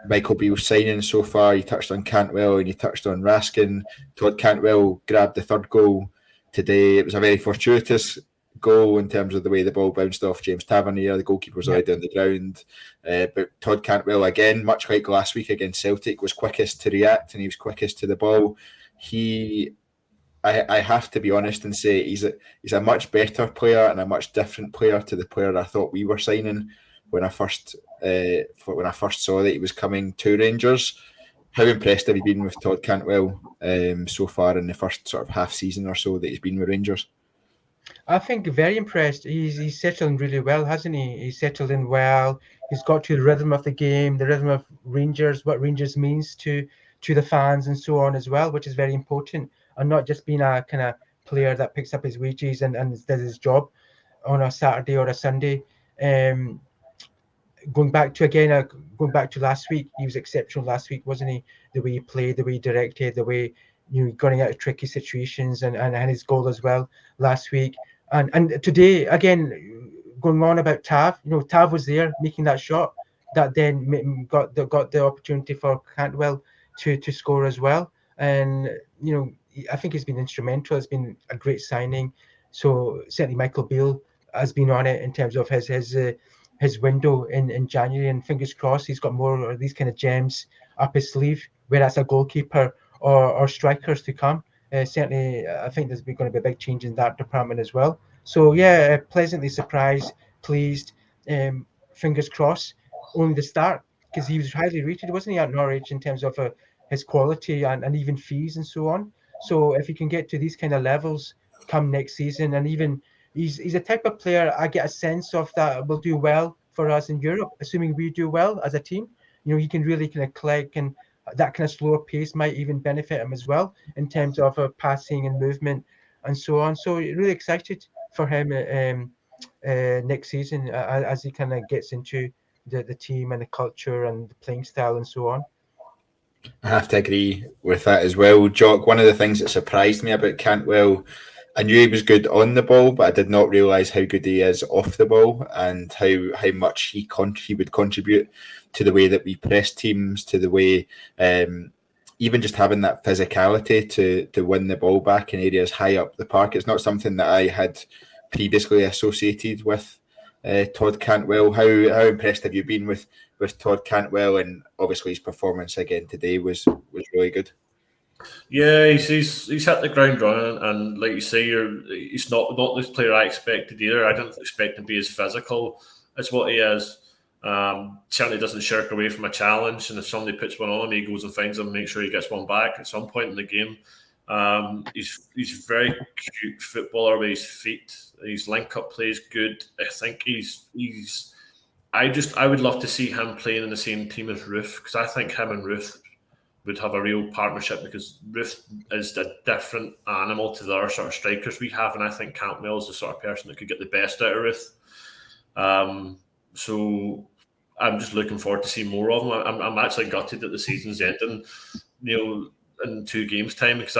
Michael Beale's signing so far. You touched on Cantwell and you touched on Raskin. Todd Cantwell grabbed the third goal today. It was a very fortuitous goal in terms of the way the ball bounced off James Tavernier. The goalkeeper was already on the ground. But Todd Cantwell, again, much like last week against Celtic, was quickest to react and he was quickest to the ball. I have to be honest and say he's a much better player and a much different player to the player I thought we were signing when I first saw that he was coming to Rangers. How impressed have you been with Todd Cantwell so far in the first sort of half season or so that he's been with Rangers? I think very impressed. He's settled in really well, hasn't he? He's settled in well. He's got to the rhythm of the game, the rhythm of Rangers, what Rangers means to the fans and so on as well, which is very important. And not just being a kind of player that picks up his wages and does his job on a Saturday or a Sunday. Going back to last week, he was exceptional last week, wasn't he? The way he played, the way he directed, the way going out of tricky situations and his goal as well last week. And today, again, going on about Tav, Tav was there making that shot that then got the opportunity for Cantwell to score as well. And, I think he's been instrumental. It's been a great signing. So certainly Michael Beale has been on it in terms of his window in January, and fingers crossed he's got more of these kind of gems up his sleeve, whether that's a goalkeeper or strikers to come. Certainly, I think there's going to be a big change in that department as well. So yeah, pleasantly surprised, pleased. Fingers crossed. Only the start, because he was highly rated, wasn't he, at Norwich in terms of his quality and even fees and so on. So if he can get to these kind of levels come next season, and even he's a type of player I get a sense of that will do well for us in Europe, assuming we do well as a team. He can really kind of click, and that kind of slower pace might even benefit him as well in terms of passing and movement and so on. So really excited for him next season as he kind of gets into the team and the culture and the playing style and so on. I have to agree with that as well, Jock. One of the things that surprised me about Cantwell, I knew he was good on the ball, but I did not realise how good he is off the ball and how much he would contribute to the way that we press teams, to the way even just having that physicality to win the ball back in areas high up the park. It's not something that I had previously associated with Todd Cantwell. How impressed have you been with Todd Cantwell? And obviously his performance again today was really good. Yeah, he's hit the ground running, and like you say, he's not this player I expected either. I didn't expect him to be as physical as what he is. Certainly doesn't shirk away from a challenge, and if somebody puts one on him, he goes and finds them, make sure he gets one back at some point in the game. He's a very cute footballer with his feet. His link-up play is good. I think I would love to see him playing in the same team as Ruth, because I think him and Ruth would have a real partnership, because Ruth is a different animal to the other sort of strikers we have, and I think Cantwell is the sort of person that could get the best out of Ruth. So I'm just looking forward to seeing more of him. I'm actually gutted that the season's ending, in 2 games' time, because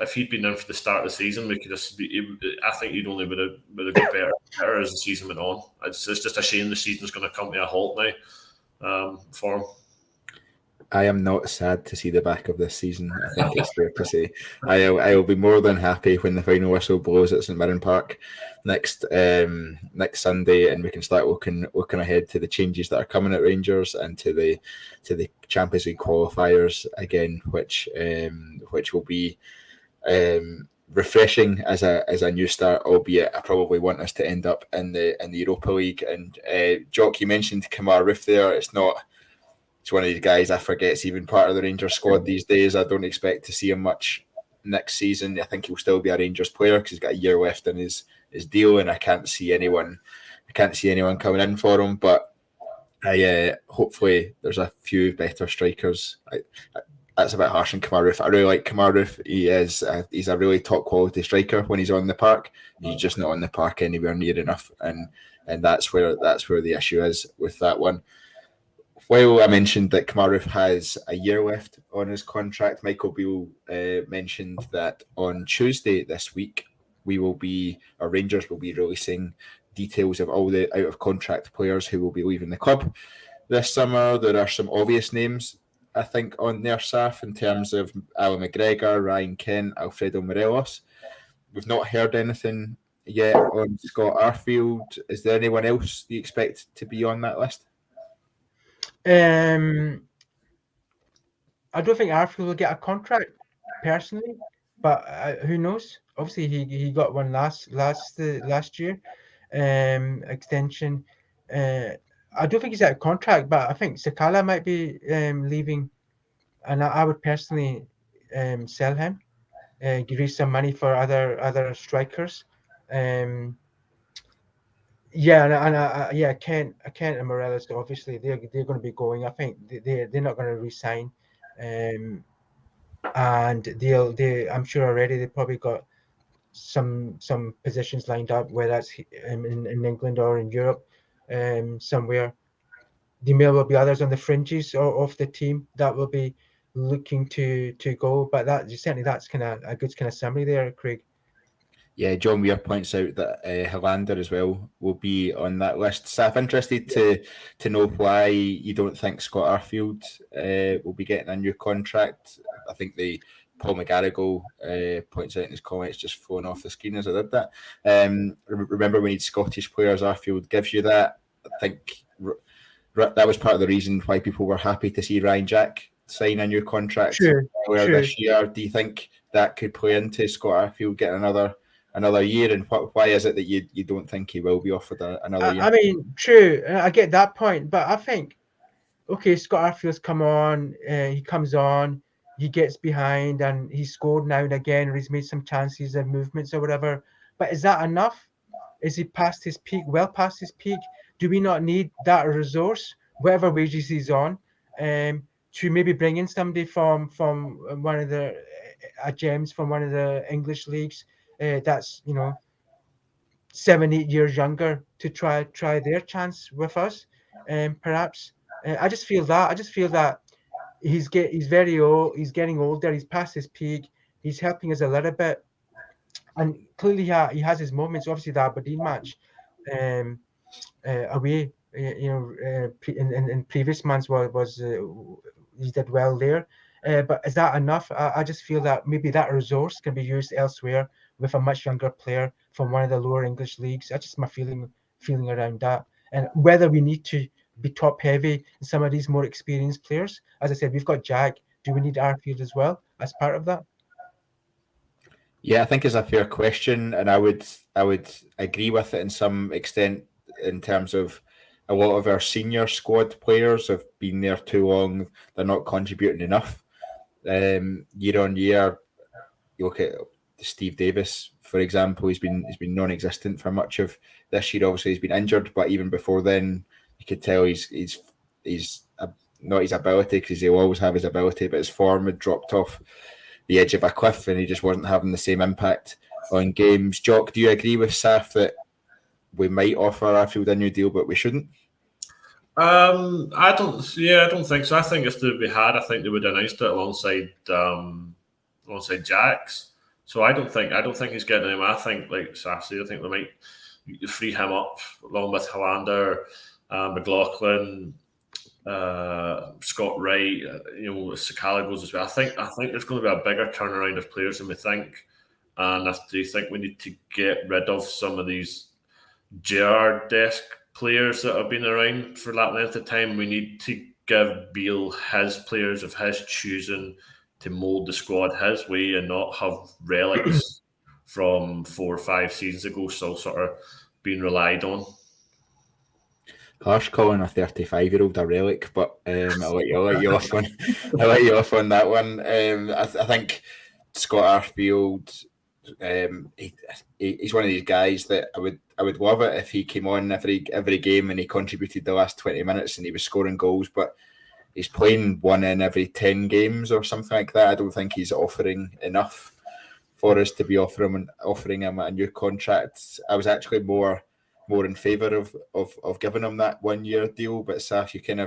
if he'd been in for the start of the season, we could I think he'd only would have got better as the season went on. It's just a shame the season's going to come to a halt now for him. I am not sad to see the back of this season. I think it's fair to say. I'll be more than happy when the final whistle blows at St Mirren Park next Sunday, and we can start looking ahead to the changes that are coming at Rangers and to the Champions League qualifiers again, which will be refreshing as a new start. Albeit, I probably want us to end up in the Europa League. And Jock, you mentioned Kamar Roof there. It's one of these guys I forget's even part of the Rangers squad these days. I don't expect to see him much next season. I think he'll still be a Rangers player because he's got a year left in his deal, and I can't see anyone coming in for him. But hopefully there's a few better strikers. That's a bit harsh on Kamar Roof. I really like Kamar Roof. He's a really top quality striker when he's on the park. He's just not on the park anywhere near enough, and that's where the issue is with that one. While I mentioned that Kamar Roof has a year left on his contract, Michael Beale mentioned that on Tuesday this week, Rangers will be releasing details of all the out-of-contract players who will be leaving the club this summer. There are some obvious names, I think, on there, Saf, in terms of Alan McGregor, Ryan Kent, Alfredo Morelos. We've not heard anything yet on Scott Arfield. Is there anyone else you expect to be on that list? I don't think Arfield will get a contract personally, but who knows? Obviously, he got one last year extension. I don't think he's out of contract, but I think Sakala might be leaving, and I would personally sell him, give some money for other strikers. Kent and Morelos, obviously they're going to be going. I think they're not going to resign, and I'm sure already they probably got some positions lined up, whether that's in England or in Europe, somewhere. There may well be others on the fringes of the team that will be looking to go, but that's kind of a good kind of summary there, Craig. Yeah, John Weir points out that Helander as well will be on that list. Saf, interested to know why you don't think Scott Arfield will be getting a new contract. I think Paul McGarrigle points out in his comments, just flown off the screen as I did that. Remember, we need Scottish players. Arfield gives you that. I think that was part of the reason why people were happy to see Ryan Jack sign a new contract True. this year. Do you think that could play into Scott Arfield getting another year? And why is it that you don't think he will be offered another year? I mean, true. I get that point, but I think, okay, Scott Arfield's come on. He comes on. He gets behind, and he's scored now and again, or he's made some chances and movements or whatever. But is that enough? Is he past his peak? Well past his peak? Do we not need that resource, whatever wages he's on, to maybe bring in somebody from one of the gems from one of the English leagues that's 7-8 years younger to try their chance with us, perhaps. I just feel that he's very old. He's getting older. He's past his peak. He's helping us a little bit, and clearly he has his moments. Obviously, the Aberdeen match away, in previous months was he did well there. But is that enough? I just feel that maybe that resource can be used elsewhere with a much younger player from one of the lower English leagues. That's just my feeling around that. And whether we need to be top heavy in some of these more experienced players. As I said, we've got Jack. Do we need Arfield as well as part of that? Yeah, I think it's a fair question, and I would agree with it in some extent in terms of a lot of our senior squad players have been there too long. They're not contributing enough. Year on year, you look at Steve Davis, for example. He's been non-existent for much of this year. Obviously, he's been injured, but even before then, you could tell he's not his ability, because he'll always have his ability, but his form had dropped off the edge of a cliff, and he just wasn't having the same impact on games. Jock, do you agree with Saf that we might offer Arfield a new deal, but we shouldn't? I don't think so. I think if we had, I think they would have announced it alongside Jack's. So I don't think he's getting him. I think, like Saf said, I think they might free him up along with Hollander, McLaughlin, Scott Wright, Sakala goes as well. I think there's going to be a bigger turnaround of players than we think, and I do think we need to get rid of some of these Gerrard-esque players that have been around for that length of time. We need to give Beale his players of his choosing to mould the squad his way and not have relics from 4 or 5 seasons ago still sort of being relied on. Harsh calling a 35-year-old a relic, but I'll let you off on. I'll let you off on that one. I think Scott Arfield, he's one of these guys that I would love it if he came on every game and he contributed the last 20 minutes and he was scoring goals, but he's playing 1 in every 10 games or something like that. I don't think he's offering enough for us to be offering him a new contract. I was actually more in favour of giving him that 1 year deal, but Saf, you can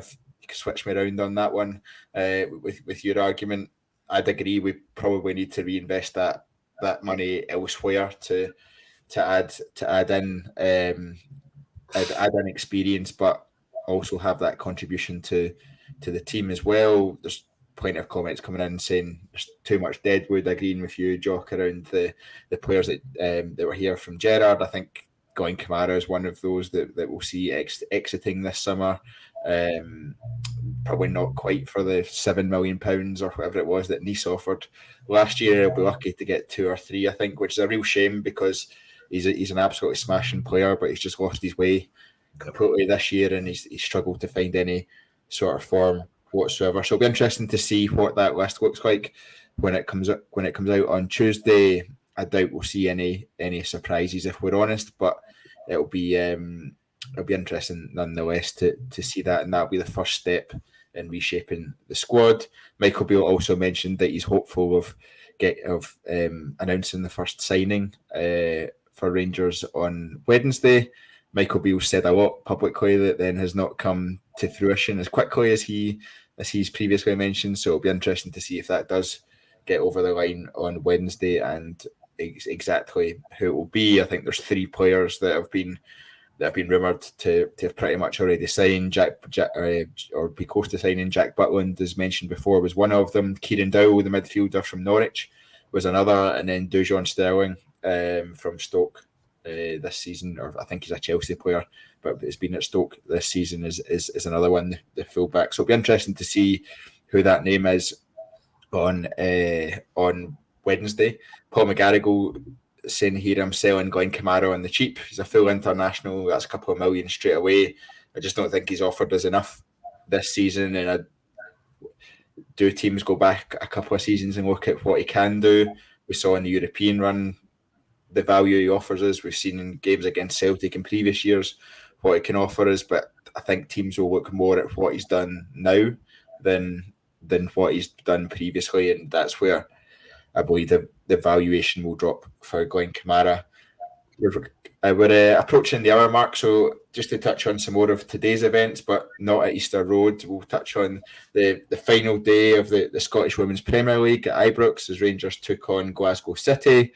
switch me around on that one with your argument. I'd agree we probably need to reinvest that money elsewhere to add in experience, but also have that contribution to the team as well. There's plenty of comments coming in saying there's too much deadwood. Agreeing with you, Jock, around the players that were here from Gerrard. I think Glenn Kamara is one of those that we'll see exiting this summer. Probably not quite for the £7 million or whatever it was that Nice offered last year. He'll be lucky to get 2 or 3, I think, which is a real shame because he's an absolutely smashing player, but he's just lost his way completely this year, and he's struggled to find any sort of form whatsoever. So it'll be interesting to see what that list looks like when it comes out on Tuesday. I doubt we'll see any surprises, if we're honest, but it'll be interesting nonetheless to see that, and that'll be the first step in reshaping the squad. Michael Beale also mentioned that he's hopeful of announcing the first signing for Rangers on Wednesday. Michael Beale said a lot publicly that then has not come to fruition as quickly as he's previously mentioned. So it'll be interesting to see if that does get over the line on Wednesday and exactly who it will be. I think there's 3 players that have been rumoured to have pretty much already signed. Jack or be close to signing. Jack Butland, as mentioned before, was one of them. Kieran Dowell, the midfielder from Norwich, was another, and then Dujon Sterling from Stoke this season, or I think he's a Chelsea player, but has been at Stoke this season is another one, the fullback. So it'll be interesting to see who that name is on Wednesday. Paul McGarrigle saying here, I'm selling Glenn Kamara on the cheap. He's a full international. That's a couple of million straight away. I just don't think he's offered us enough this season. And do teams go back a couple of seasons and look at what he can do? We saw in the European run the value he offers us. We've seen in games against Celtic in previous years what he can offer us, but I think teams will look more at what he's done now than what he's done previously, and that's where I believe the valuation will drop for Glenn Kamara. We're approaching the hour mark, so just to touch on some more of today's events, but not at Easter Road, we'll touch on the final day of the Scottish Women's Premier League at Ibrox as Rangers took on Glasgow City,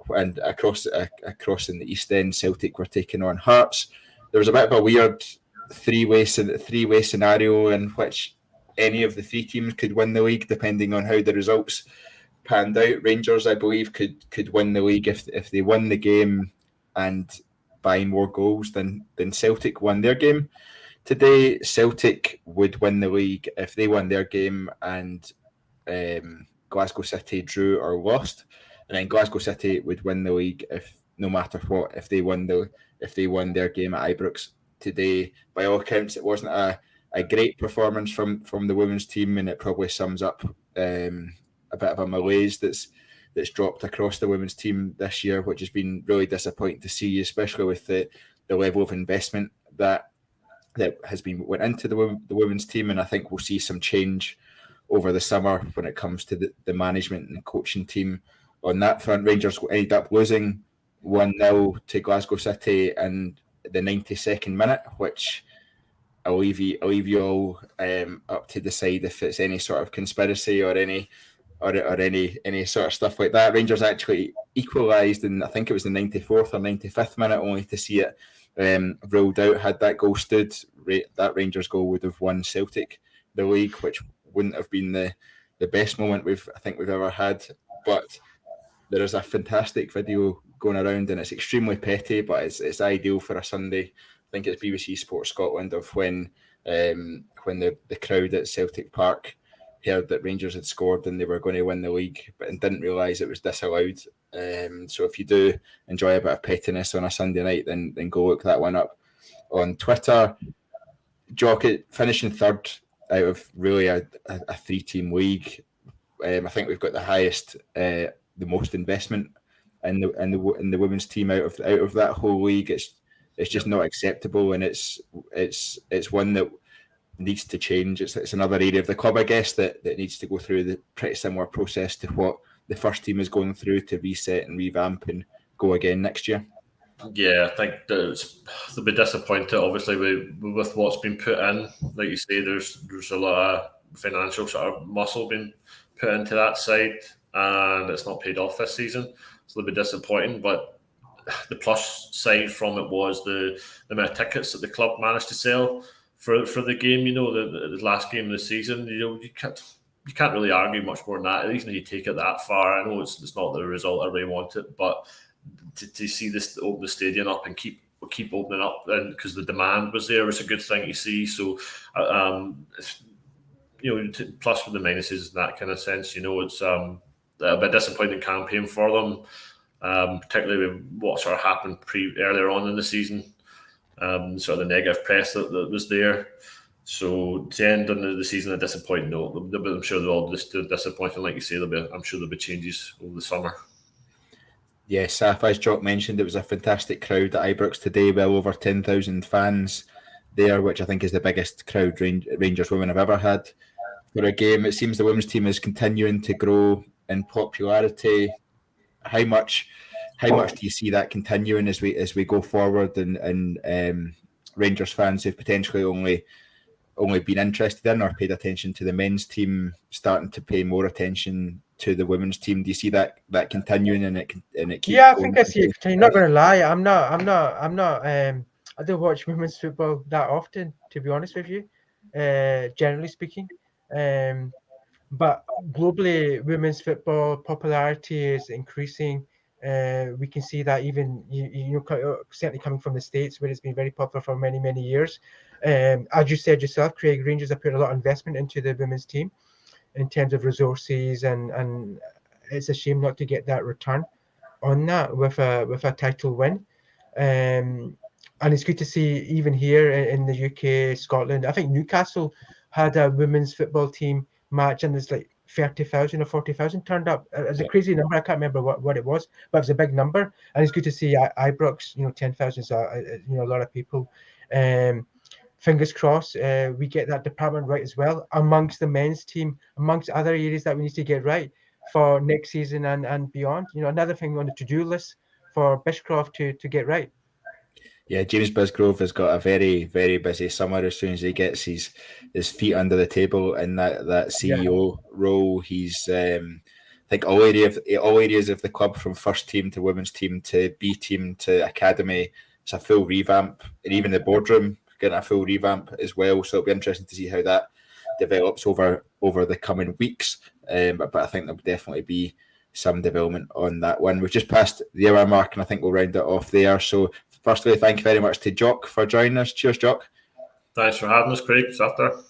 and across in the East End, Celtic were taking on Hearts. There was a bit of a weird three-way scenario in which any of the three teams could win the league depending on how the results panned out. Rangers, I believe, could win the league if they won the game and by more goals than Celtic won their game. Today, Celtic would win the league if they won their game and Glasgow City drew or lost, and then Glasgow City would win the league if no matter what, if they won their game at Ibrox today. By all accounts, it wasn't a great performance from the women's team, and it probably sums up a bit of a malaise that's dropped across the women's team this year, which has been really disappointing to see, especially with the level of investment that has been went into the women's team. And I think we'll see some change over the summer when it comes to the management and coaching team on that front. Rangers ended up losing 1-0 to Glasgow City in the 92nd minute, which I'll leave you all up to decide if it's any sort of conspiracy or any sort of stuff like that. Rangers actually equalised in, I think it was the 94th or 95th minute, only to see it ruled out. Had that goal stood, that Rangers goal would have won Celtic the league, which wouldn't have been the best moment we've ever had. But there is a fantastic video going around, and it's extremely petty, but it's ideal for a Sunday. I think it's BBC Sports Scotland of when the crowd at Celtic Park heard that Rangers had scored and they were going to win the league, but didn't realise it was disallowed. So if you do enjoy a bit of pettiness on a Sunday night, then go look that one up on Twitter. Jock finishing third out of really a three-team league. I think we've got the highest, the most investment in the women's team out of that whole league. It's just not acceptable, and it's one that needs to change. It's another area of the club, I guess, that needs to go through the pretty similar process to what the first team is going through to reset and revamp and go again next year. Yeah, I think they'll be disappointed, obviously, with what's been put in. Like you say, there's a lot of financial sort of muscle being put into that side, and it's not paid off this season, so they'll be disappointing. But the plus side from it was the amount of tickets that the club managed to sell for the game. The last game of the season. You can't really argue much more than that. Even if you take it that far, I know it's not the result everybody wanted, but to see this open the stadium up and keep opening up, and because the demand was there, was a good thing to see. So plus with the minuses in that kind of sense, it's a bit disappointing campaign for them, particularly with what sort of happened earlier on in the season, sort of the negative press that was there. So to end on the season a disappointing note, I'm sure they're all disappointing. Like you say, I'm sure there'll be changes over the summer. Yes, Saf, as Jock mentioned, it was a fantastic crowd at Ibrox today, well over 10,000 fans there, which I think is the biggest crowd Rangers women have ever had for a game. It seems the women's team is continuing to grow in popularity. How much do you see that continuing as we go forward, and Rangers fans who've potentially only been interested in or paid attention to the men's team starting to pay more attention to the women's team? Do you see that continuing and it keeps I think I see it continuing. Not going to lie, I'm not. I don't watch women's football that often, to be honest with you. Generally speaking, but globally, women's football popularity is increasing. We can see that even certainly coming from the States, where it's been very popular for many years. As you said yourself, Craig, Rangers have put a lot of investment into the women's team. in terms of resources, and it's a shame not to get that return on that with a title win. And it's good to see even here in the UK, Scotland. I think Newcastle had a women's football team match, and there's like 30,000 or 40,000 turned up. It's a crazy number. I can't remember what it was, but it was a big number. And it's good to see Ibrox, 10,000 is a lot of people. Fingers crossed, we get that department right as well amongst the men's team, amongst other areas that we need to get right for next season and beyond. Another thing on the to-do list for Bishcroft to get right. Yeah, James Bisgrove has got a very, very busy summer. As soon as he gets his feet under the table in that CEO role, he's I think all areas of the club, from first team to women's team to B team to academy, it's a full revamp, and even the boardroom getting a full revamp as well. So it'll be interesting to see how that develops over the coming weeks. But I think there'll definitely be some development on that one. We've just passed the hour mark, and I think we'll round it off there. So firstly, thank you very much to Jock for joining us. Cheers, Jock. Thanks for having us, Craig. Saftar.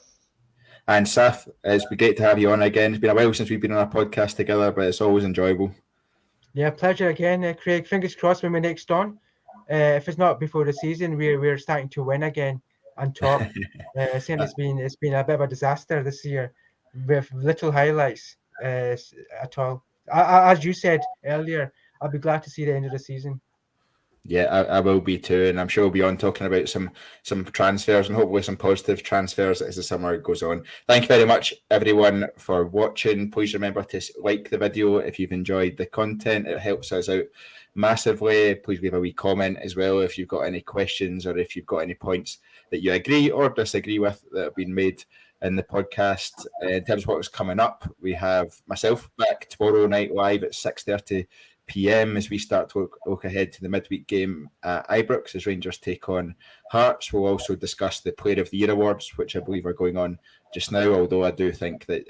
And Saf, it's been great to have you on again. It's been a while since we've been on a podcast together, but it's always enjoyable. Yeah, pleasure again, Craig. Fingers crossed when we're next on. If it's not before the season, we're starting to win again and top. Saying it's been a bit of a disaster this year with little highlights at all. As you said earlier, I'll be glad to see the end of the season. Yeah, I will be too, and I'm sure we'll be on talking about some transfers and hopefully some positive transfers as the summer goes on. Thank you very much, everyone, for watching. Please remember to like the video if you've enjoyed the content. It helps us out massively. Please leave a wee comment as well if you've got any questions or if you've got any points that you agree or disagree with that have been made in the podcast. In terms of what's coming up, we have myself back tomorrow night live at 6:30 p.m. as we start to look ahead to the midweek game at Ibrox as Rangers take on Hearts. We'll also discuss the Player of the Year awards, which I believe are going on just now, although I do think that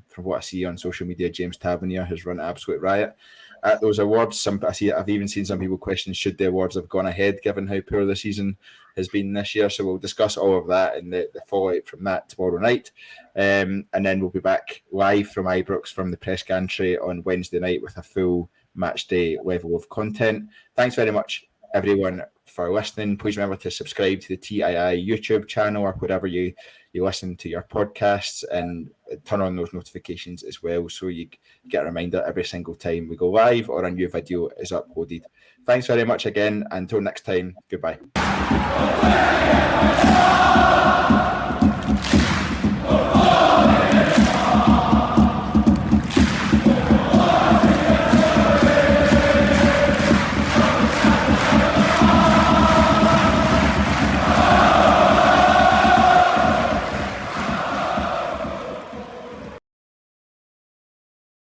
from what I see on social media, James Tavernier has run an absolute riot at those awards. I've even seen some people question should the awards have gone ahead given how poor the season has been this year. So we'll discuss all of that and the fallout from that tomorrow night. And then we'll be back live from Ibrox from the press gantry on Wednesday night with a full match day level of content. Thanks very much, everyone, for listening. Please remember to subscribe to the TII YouTube channel or whatever you listen to your podcasts, and turn on those notifications as well so you get a reminder every single time we go live or a new video is uploaded. Thanks very much again. Until next time, goodbye.